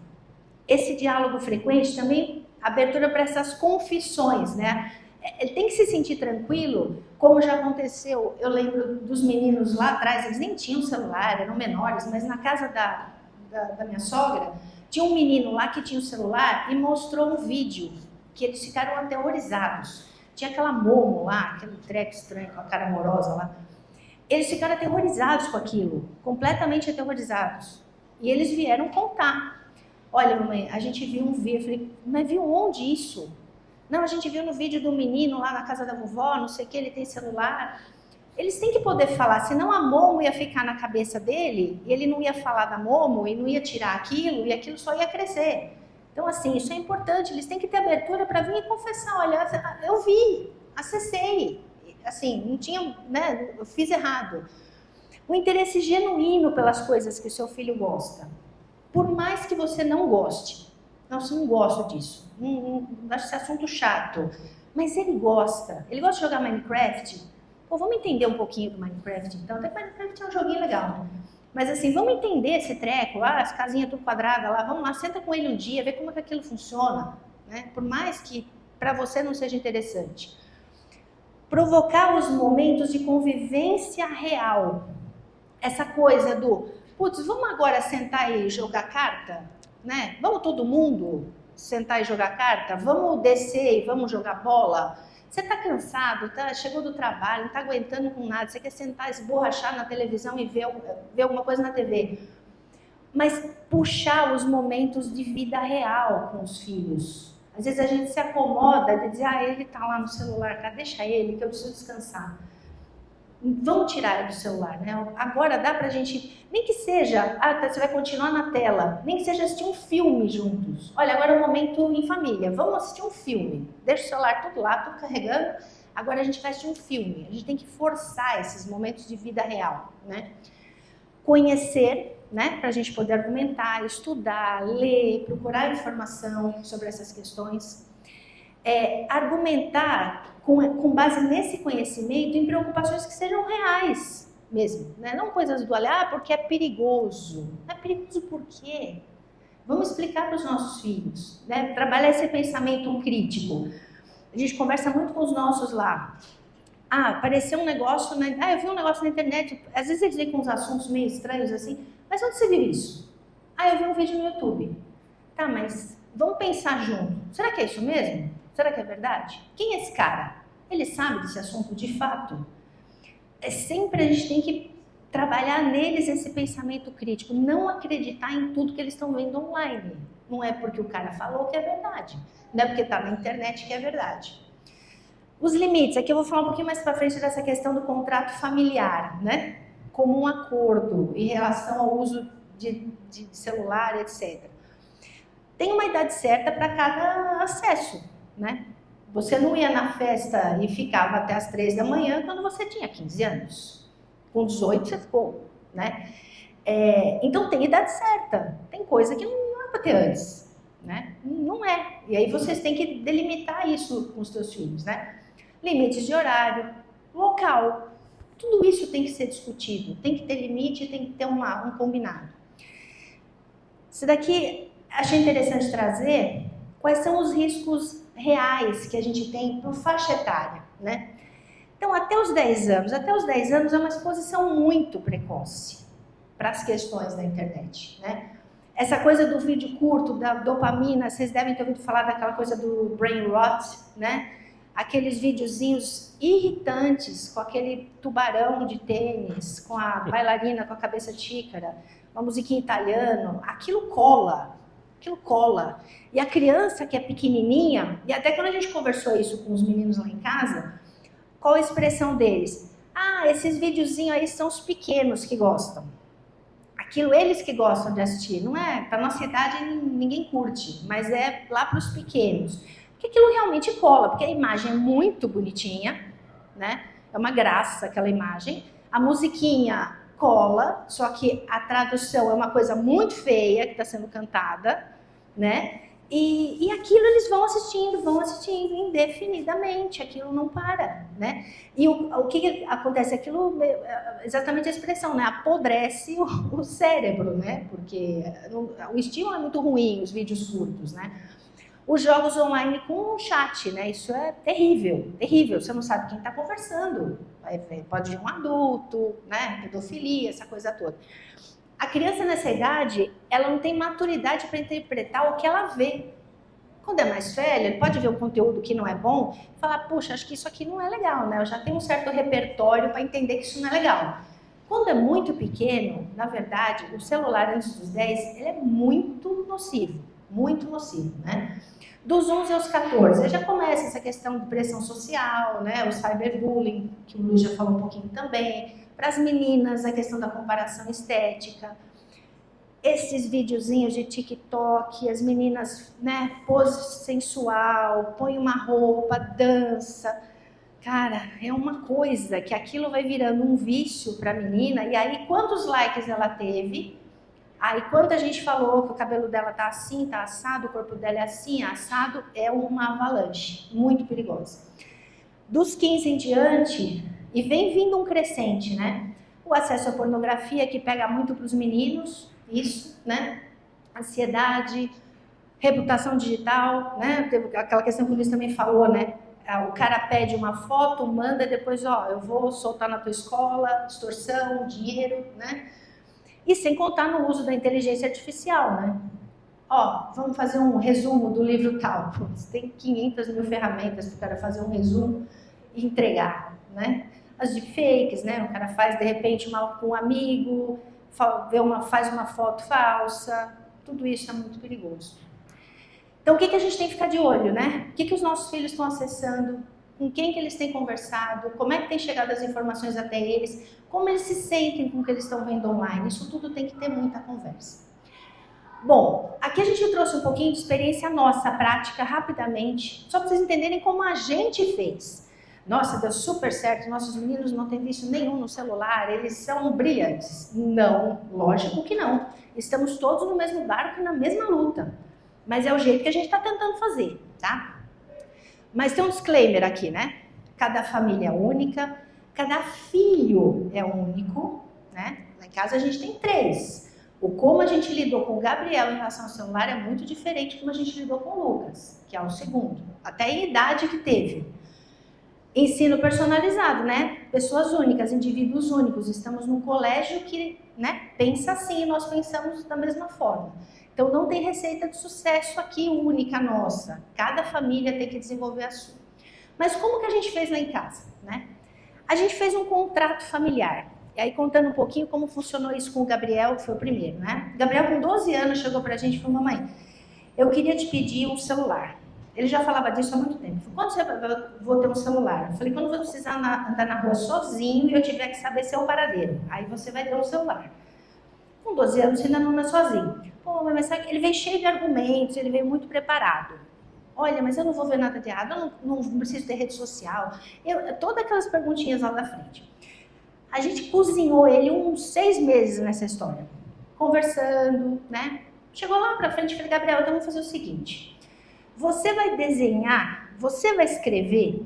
Esse diálogo frequente também, abertura para essas confissões, né? Ele tem que se sentir tranquilo, como já aconteceu, eu lembro dos meninos lá atrás, eles nem tinham celular, eram menores, mas na casa da minha sogra, tinha um menino lá que tinha o celular e mostrou um vídeo, que eles ficaram aterrorizados. Tinha aquela Momo lá, aquele treco estranho com a cara amorosa lá. Eles ficaram aterrorizados com aquilo, completamente aterrorizados. E eles vieram contar. Olha, mamãe, a gente viu um vídeo. Eu falei, mas viu onde isso? Não, a gente viu no vídeo do menino lá na casa da vovó, não sei o que, ele tem celular. Eles têm que poder falar, senão a Momo ia ficar na cabeça dele, e ele não ia falar da Momo, e não ia tirar aquilo, e aquilo só ia crescer. Então, assim, isso é importante, eles têm que ter abertura para vir e confessar, olha, eu vi, acessei, assim, não tinha, né, eu fiz errado. O interesse genuíno pelas coisas que o seu filho gosta. Por mais que você não goste, nossa, eu não gosto disso, acho esse assunto chato, mas ele gosta de jogar Minecraft. Pô, vamos entender um pouquinho do Minecraft, então. Até que Minecraft é um joguinho legal, né? Mas assim, vamos entender esse treco, as casinhas tudo quadradas lá, vamos lá, senta com ele um dia, vê como é que aquilo funciona, né? Por mais que para você não seja interessante. Provocar os momentos de convivência real. Essa coisa do, putz, vamos agora sentar e jogar carta? Né? Vamos todo mundo sentar e jogar carta? Vamos descer e vamos jogar bola? Você está cansado, chegou do trabalho, não está aguentando com nada, você quer sentar, esborrachar na televisão e ver alguma coisa na TV. Mas puxar os momentos de vida real com os filhos. Às vezes a gente se acomoda de dizer, ele está lá no celular, cara, deixa ele que eu preciso descansar. Vamos tirar ele do celular, né? Agora dá pra gente, nem que seja, você vai continuar na tela, nem que seja assistir um filme juntos. Olha, agora é um momento em família, vamos assistir um filme. Deixa o celular tudo lá, tudo carregando, Agora a gente veste um filme, a gente tem que forçar esses momentos de vida real, né? Conhecer, né, para a gente poder argumentar, estudar, ler, procurar informação sobre essas questões. Argumentar com base nesse conhecimento em preocupações que sejam reais mesmo, né? Não coisas do olhar, porque é perigoso. É perigoso por quê? Vamos explicar para os nossos filhos, né? Trabalhar esse pensamento crítico. A gente conversa muito com os nossos lá. Apareceu um negócio, eu vi um negócio na internet, às vezes eles vêm com uns assuntos meio estranhos assim, mas onde você viu isso? Eu vi um vídeo no YouTube. Tá, mas vamos pensar junto. Será que é isso mesmo? Será que é verdade? Quem é esse cara? Ele sabe desse assunto de fato? Sempre a gente tem que trabalhar neles esse pensamento crítico, não acreditar em tudo que eles estão vendo online. Não é porque o cara falou que é verdade, não é porque está na internet que é verdade. Os limites, aqui eu vou falar um pouquinho mais para frente dessa questão do contrato familiar, né? Como um acordo em relação ao uso de celular, etc. Tem uma idade certa para cada acesso, né? Você não ia na festa e ficava até as 3 da manhã quando você tinha 15 anos. Com 18 você ficou, né? Então tem idade certa. Tem coisa que não é para ter antes, né? Não é. E aí vocês têm que delimitar isso com os seus filhos, né? Limites de horário, local. Tudo isso tem que ser discutido. Tem que ter limite, tem que ter um combinado. Isso daqui achei interessante trazer quais são os riscos reais que a gente tem por faixa etária, né? Então, até os 10 anos é uma exposição muito precoce para as questões da internet, né? Essa coisa do vídeo curto, da dopamina, vocês devem ter ouvido falar daquela coisa do brain rot, né? Aqueles videozinhos irritantes com aquele tubarão de tênis, com a bailarina com a cabeça tícara, uma musiquinha italiana, aquilo cola. E a criança que é pequenininha, e até quando a gente conversou isso com os meninos lá em casa, qual a expressão deles? Esses videozinhos aí são os pequenos que gostam. Aquilo eles que gostam de assistir, não é? Para nossa idade ninguém curte, mas é lá para os pequenos. Porque aquilo realmente cola, porque a imagem é muito bonitinha, né? É uma graça aquela imagem. A musiquinha cola, só que a tradução é uma coisa muito feia que está sendo cantada, né? E aquilo eles vão assistindo indefinidamente, aquilo não para, né? E o que acontece? Aquilo, exatamente a expressão, né? Apodrece o cérebro, né? Porque o estímulo é muito ruim, os vídeos curtos, né? Os jogos online com chat, né? Isso é terrível, terrível. Você não sabe quem está conversando. Pode ser um adulto, né? Pedofilia, essa coisa toda. A criança nessa idade, ela não tem maturidade para interpretar o que ela vê. Quando é mais velha, ele pode ver um conteúdo que não é bom e falar, puxa, acho que isso aqui não é legal, né? Eu já tenho um certo repertório para entender que isso não é legal. Quando é muito pequeno, na verdade, o celular antes dos 10, ele é muito nocivo, né? Dos 11 aos 14, aí já começa essa questão de pressão social, né? O cyberbullying, que o Luiz já falou um pouquinho também. Para as meninas, a questão da comparação estética. Esses videozinhos de TikTok, as meninas, né? Pose sensual, põe uma roupa, dança. Cara, é uma coisa que aquilo vai virando um vício para a menina. E aí, quantos likes ela teve? Aí, quando a gente falou que o cabelo dela tá assim, tá assado, o corpo dela é assim, assado, é uma avalanche muito perigosa. Dos 15 em diante, e vem vindo um crescente, né? O acesso à pornografia, que pega muito para os meninos, isso, né? Ansiedade, reputação digital, né? Aquela questão que o Luiz também falou, né? O cara pede uma foto, manda depois, eu vou soltar na tua escola, extorsão, dinheiro, né? E sem contar no uso da inteligência artificial, né? Vamos fazer um resumo do livro tal. Você tem 500 mil ferramentas para o cara fazer um resumo e entregar, né? As deepfakes, né? O cara faz, de repente, com um amigo, faz uma foto falsa. Tudo isso é muito perigoso. Então, o que a gente tem que ficar de olho, né? O que os nossos filhos estão acessando? Com quem que eles têm conversado? Como é que tem chegado as informações até eles? Como eles se sentem com o que eles estão vendo online? Isso tudo tem que ter muita conversa. Bom, aqui a gente trouxe um pouquinho de experiência nossa, prática, rapidamente, só para vocês entenderem como a gente fez. Nossa, deu super certo, nossos meninos não têm vício nenhum no celular, eles são brilhantes. Não, lógico que não. Estamos todos no mesmo barco e na mesma luta. Mas é o jeito que a gente está tentando fazer, tá? Mas tem um disclaimer aqui, né? Cada família é única, cada filho é único, né? Lá em casa a gente tem 3. O como a gente lidou com o Gabriel em relação ao celular é muito diferente de como a gente lidou com o Lucas, que é o segundo. Até a idade que teve. Ensino personalizado, né? Pessoas únicas, indivíduos únicos. Estamos num colégio que, né, pensa assim e nós pensamos da mesma forma. Então não tem receita de sucesso aqui única nossa. Cada família tem que desenvolver a sua. Mas como que a gente fez lá em casa, né? A gente fez um contrato familiar. E aí contando um pouquinho como funcionou isso com o Gabriel, que foi o primeiro, né? O Gabriel com 12 anos chegou pra gente e falou: mamãe, eu queria te pedir um celular. Ele já falava disso há muito tempo. Quando você vou ter um celular? Eu falei, quando você precisar andar na rua sozinho e eu tiver que saber seu paradeiro, aí você vai ter um celular. Com 12 anos você ainda não anda sozinho. Pô, mas sabe, ele veio cheio de argumentos, ele veio muito preparado. Olha, mas eu não vou ver nada de errado, eu não preciso ter rede social. Todas aquelas perguntinhas lá da frente. A gente cozinhou ele uns 6 meses nessa história. Conversando, né? Chegou lá pra frente e falei, Gabriel, então vamos fazer o seguinte. Você vai desenhar, você vai escrever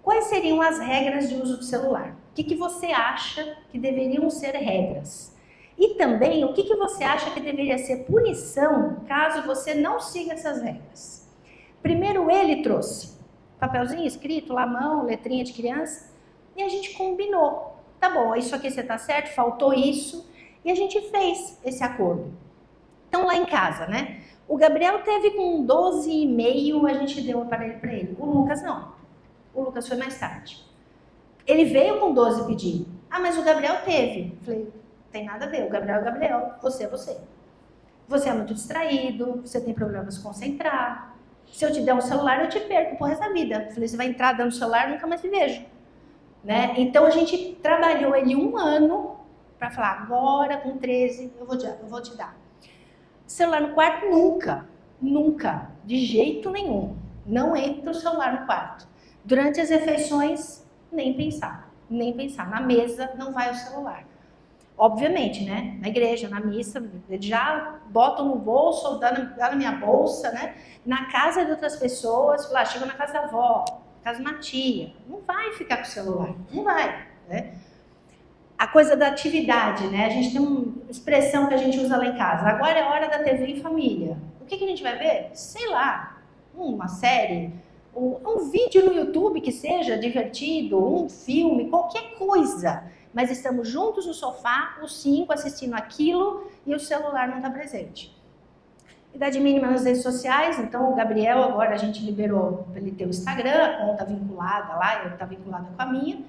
quais seriam as regras de uso do celular. O que você acha que deveriam ser regras? E também o que você acha que deveria ser punição caso você não siga essas regras. Primeiro ele trouxe papelzinho escrito, lá mão, letrinha de criança, e a gente combinou. Tá bom, isso aqui você tá certo, faltou isso, e a gente fez esse acordo. Então lá em casa, né? O Gabriel teve com 12,5, a gente deu o aparelho para ele. O Lucas não. O Lucas foi mais tarde. Ele veio com 12 pedir. Ah, mas o Gabriel teve. Falei, tem nada a ver. O Gabriel é o Gabriel. Você é você. Você é muito distraído, você tem problema de se concentrar. Se eu te der um celular, eu te perco pro resto da vida. Falei, você vai entrar dando celular, nunca mais te vejo. Né? Então a gente trabalhou ele 1 ano para falar, agora com 13 eu vou te dar. Celular no quarto, nunca, de jeito nenhum. Não entra o celular no quarto. Durante as refeições, nem pensar. Na mesa não vai o celular. Obviamente, né? Na igreja, na missa, já botam no bolso, ou dá na minha bolsa, né? Na casa de outras pessoas, lá, chega na casa da avó, na casa da tia. Não vai ficar com o celular, não vai, né? A coisa da atividade, né? A gente tem uma expressão que a gente usa lá em casa. Agora é hora da TV em família. O que a gente vai ver? Sei lá, uma série, um vídeo no YouTube que seja divertido, um filme, qualquer coisa. Mas estamos juntos no sofá, os 5 assistindo aquilo e o celular não está presente. Idade mínima nas redes sociais, então o Gabriel agora a gente liberou para ele ter o Instagram, a conta vinculada lá, ele está vinculada com a minha.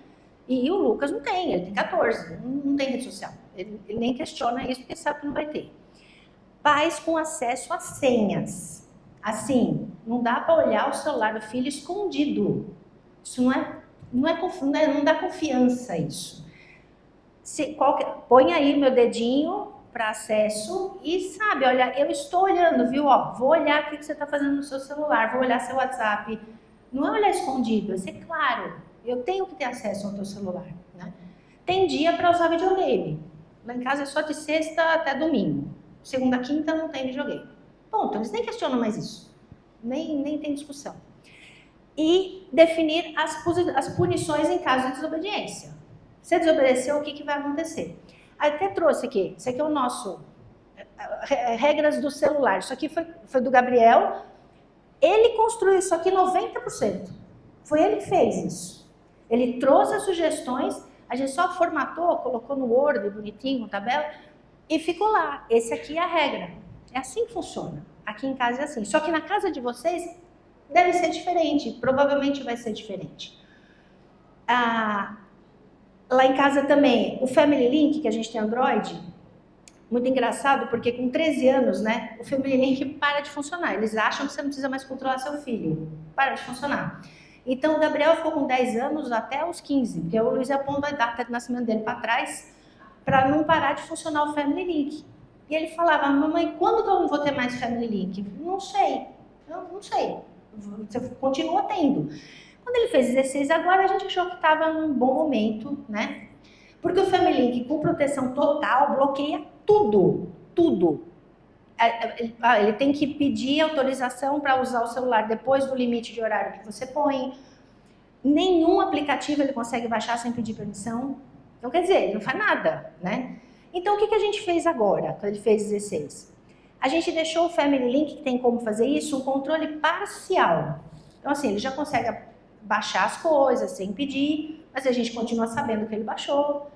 E o Lucas não tem, ele tem 14, não tem rede social. Ele nem questiona isso porque sabe que não vai ter. Pais com acesso a senhas. Assim, não dá para olhar o celular do filho escondido. Isso não dá confiança isso. Põe aí meu dedinho para acesso e sabe, olha, eu estou olhando, viu? Ó, vou olhar o que você está fazendo no seu celular, vou olhar seu WhatsApp. Não é olhar escondido, é ser claro. Eu tenho que ter acesso ao teu celular, né? Tem dia para usar videogame. Lá em casa é só de sexta até domingo. Segunda, quinta não tem videogame. Ponto, eles nem questionam mais isso. Nem tem discussão. E definir as punições em caso de desobediência. Se desobedeceu, o que vai acontecer? Até trouxe aqui, esse aqui é o nosso, regras do celular. Isso aqui foi do Gabriel. Ele construiu isso aqui 90%. Foi ele que fez isso. Ele trouxe as sugestões, a gente só formatou, colocou no Word, bonitinho, com tabela, e ficou lá. Esse aqui é a regra. É assim que funciona. Aqui em casa é assim. Só que na casa de vocês deve ser diferente. Provavelmente vai ser diferente. Lá em casa também, o Family Link, que a gente tem Android, muito engraçado, porque com 13 anos, né, o Family Link para de funcionar. Eles acham que você não precisa mais controlar seu filho. Para de funcionar. Então, o Gabriel ficou com 10 anos até os 15, porque o Luiz aponta a data de nascimento dele para trás, para não parar de funcionar o Family Link. E ele falava, mamãe, quando que eu não vou ter mais Family Link? Não sei, não sei. Você continua tendo. Quando ele fez 16 agora, a gente achou que estava num bom momento, né? Porque o Family Link com proteção total bloqueia tudo, tudo. Ele tem que pedir autorização para usar o celular depois do limite de horário que você põe. Nenhum aplicativo ele consegue baixar sem pedir permissão. Então, quer dizer, ele não faz nada, né? Então, o que a gente fez agora, quando ele fez 16? A gente deixou o Family Link, que tem como fazer isso, um controle parcial. Então, assim, ele já consegue baixar as coisas sem pedir, mas a gente continua sabendo que ele baixou,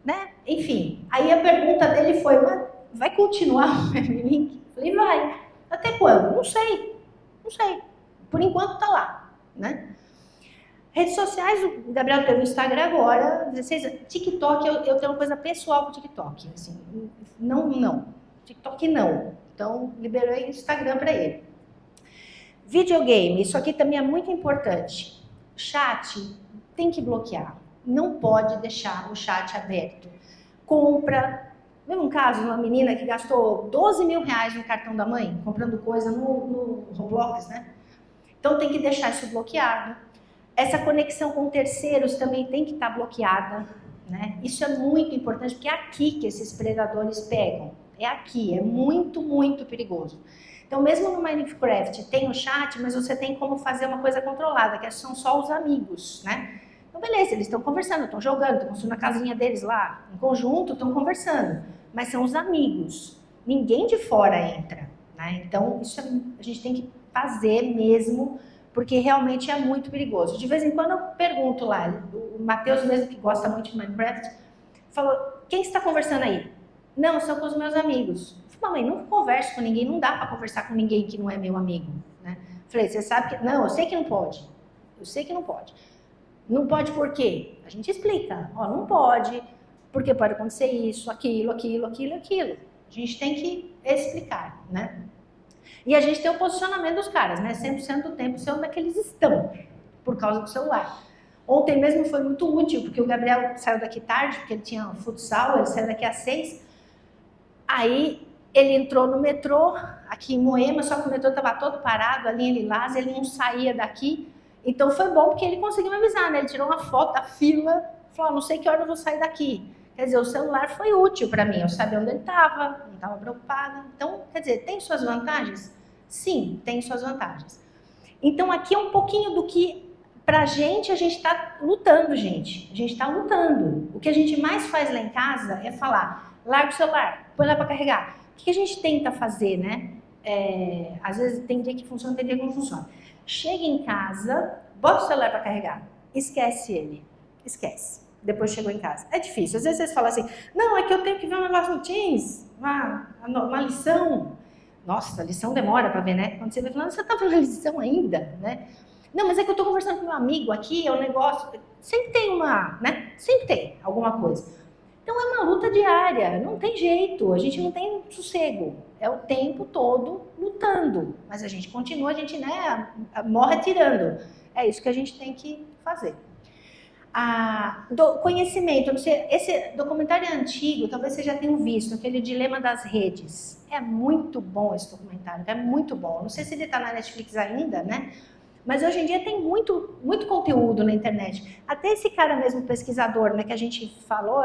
né? Enfim, aí a pergunta dele foi, mas vai continuar o Family Link? Eu falei, vai. Até quando? Não sei. Não sei. Por enquanto tá lá, né? Redes sociais, o Gabriel teve o Instagram agora, 16 anos. TikTok, eu tenho uma coisa pessoal com o TikTok, assim, não. TikTok não. Então, liberei o Instagram para ele. Videogame, isso aqui também é muito importante. Chat, tem que bloquear. Não pode deixar o chat aberto. Compra. Mesmo um caso, uma menina que gastou 12 mil reais no cartão da mãe, comprando coisa no Roblox, né? Então, tem que deixar isso bloqueado. Essa conexão com terceiros também tem que estar bloqueada, né? Isso é muito importante, porque é aqui que esses predadores pegam. É aqui, é muito, muito perigoso. Então, mesmo no Minecraft tem o chat, mas você tem como fazer uma coisa controlada, que são só os amigos, né? Então, beleza, eles estão conversando, estão jogando, estão construindo a casinha deles lá, em conjunto, estão conversando. Mas são os amigos. Ninguém de fora entra, né? Então, isso a gente tem que fazer mesmo, porque realmente é muito perigoso. De vez em quando eu pergunto lá, o Matheus mesmo, que gosta muito de Minecraft, falou, quem está conversando aí? Não, são com os meus amigos. Eu falei, mamãe, não converso com ninguém, não dá para conversar com ninguém que não é meu amigo, né? Falei, você sabe que... Não, eu sei que não pode. Eu sei que não pode. Não pode por quê? A gente explica. Ó, não pode, porque pode acontecer isso, aquilo. A gente tem que explicar, né? E a gente tem o posicionamento dos caras, né? 100% do tempo, sei onde é que eles estão, por causa do celular. Ontem mesmo foi muito útil, porque o Gabriel saiu daqui tarde, porque ele tinha futsal, ele saiu daqui às 6. Aí ele entrou no metrô, aqui em Moema, só que o metrô estava todo parado, ali em Lilás, ele não saía daqui. Então foi bom, porque ele conseguiu me avisar, né? Ele tirou uma foto da fila, falou, não sei que hora eu vou sair daqui. Quer dizer, o celular foi útil para mim, eu sabia onde ele estava, não estava preocupada. Então, quer dizer, tem suas vantagens? Sim, tem suas vantagens. Então, aqui é um pouquinho do que, pra gente, a gente está lutando, gente. A gente está lutando. O que a gente mais faz lá em casa é falar, larga o celular, põe lá para carregar. O que a gente tenta fazer, né? Às vezes tem dia que funciona, tem dia que não funciona. Chega em casa, bota o celular para carregar, esquece ele, esquece. Depois chegou em casa. É difícil. Às vezes vocês falam assim, não, é que eu tenho que ver um negócio no Teams, uma lição. Nossa, a lição demora para ver, né? Quando você vai falando, você está fazendo lição ainda, né? Não, mas é que eu estou conversando com meu amigo aqui, é um negócio... Sempre tem né? Sempre tem alguma coisa. Então é uma luta diária, não tem jeito, a gente não tem sossego. É o tempo todo lutando, mas a gente continua, a gente, né, morre atirando. É isso que a gente tem que fazer. Do conhecimento, não sei, esse documentário é antigo, talvez vocês já tenham visto, aquele Dilema das Redes. É muito bom esse documentário, é muito bom. Não sei se ele está na Netflix ainda, né? Mas hoje em dia tem muito, muito conteúdo na internet. Até esse cara mesmo, pesquisador, né, que a gente falou,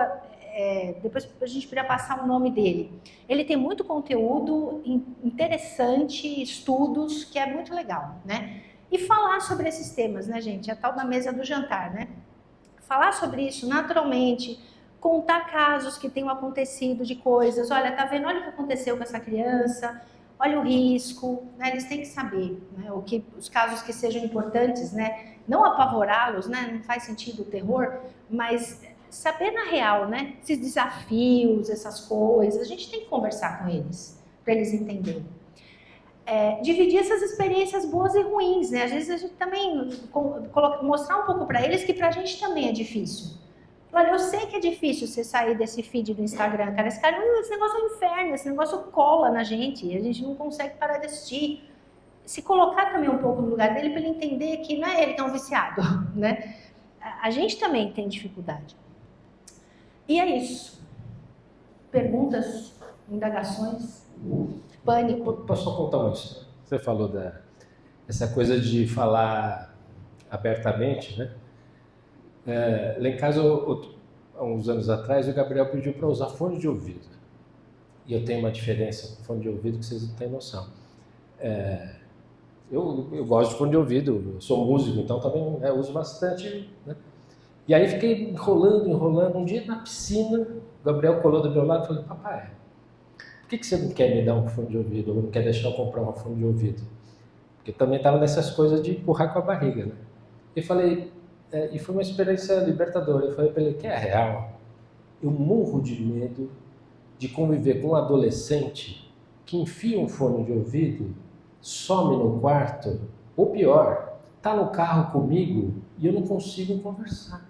depois a gente podia passar o nome dele. Ele tem muito conteúdo interessante, estudos, que é muito legal, né? E falar sobre esses temas, né, gente? A tal da mesa do jantar, né? Falar sobre isso naturalmente, contar casos que tenham acontecido de coisas. Olha, tá vendo? Olha o que aconteceu com essa criança, olha o risco, né? Eles têm que saber, né? Os casos que sejam importantes, né? Não apavorá-los, né? Não faz sentido o terror, mas saber na real, né? Esses desafios, essas coisas, a gente tem que conversar com eles, para eles entenderem. Dividir essas experiências boas e ruins, né? Às vezes a gente também mostrar um pouco para eles que pra gente também é difícil. Olha, eu sei que é difícil você sair desse feed do Instagram, cara. Esse negócio é um inferno, esse negócio cola na gente, a gente não consegue parar de assistir. Se colocar também um pouco no lugar dele para ele entender que não é ele que é um viciado, né? A gente também tem dificuldade. E é isso. Perguntas, indagações, pânico. Posso só contar uma história? Você falou essa coisa de falar abertamente, né? Lá em casa, há uns anos atrás, o Gabriel pediu para usar fone de ouvido. E eu tenho uma diferença com fone de ouvido que vocês não têm noção. Eu gosto de fone de ouvido, eu sou músico, então também uso bastante, né? E aí fiquei enrolando. Um dia na piscina, o Gabriel colou do meu lado e falou: papai, por que você não quer me dar um fone de ouvido? Ou não quer deixar eu comprar um fone de ouvido? Porque eu também estava nessas coisas de empurrar com a barriga, né? Eu falei, e foi uma experiência libertadora. Eu falei para ele, que é real. Eu morro de medo de conviver com um adolescente que enfia um fone de ouvido, some no quarto, ou pior, está no carro comigo e eu não consigo conversar.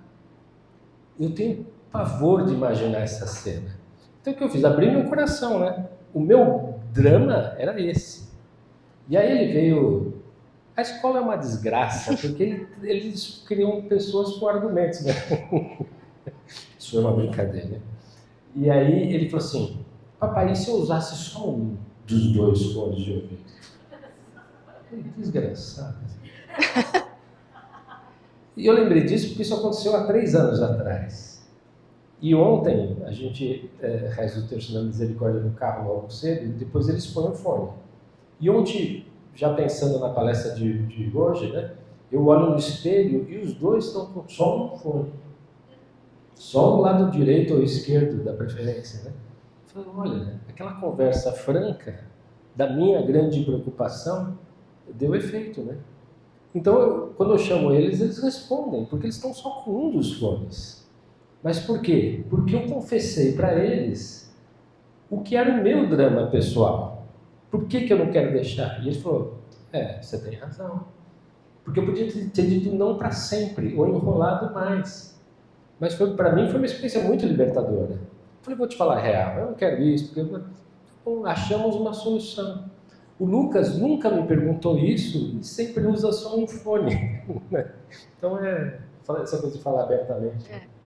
Eu tenho pavor de imaginar essa cena. Então o que eu fiz? Abri meu coração, né? O meu drama era esse. E aí ele veio... A escola é uma desgraça, porque eles criam pessoas com argumentos, né? Isso é uma brincadeira. E aí ele falou assim, papai, e se eu usasse só um dos dois fones de ouvido? Que desgraçado. E eu lembrei disso porque isso aconteceu há 3 anos atrás. E ontem a gente reza o terço da misericórdia no carro logo cedo, e depois eles põem o fone. E ontem, já pensando na palestra de hoje, né, eu olho no espelho e os dois estão com só um fone. Só o lado direito ou esquerdo da preferência, né? Eu falei, olha, aquela conversa franca da minha grande preocupação deu efeito, né? Então, quando eu chamo eles, eles respondem, porque eles estão só com um dos fones. Mas por quê? Porque eu confessei para eles o que era o meu drama pessoal. Por que eu não quero deixar? E ele falou, você tem razão. Porque eu podia ter dito não para sempre, ou enrolado mais. Mas para mim foi uma experiência muito libertadora. Eu falei, vou te falar a real, eu não quero isso, porque achamos uma solução. O Lucas nunca me perguntou isso e sempre usa só um fone. Então essa coisa de falar abertamente.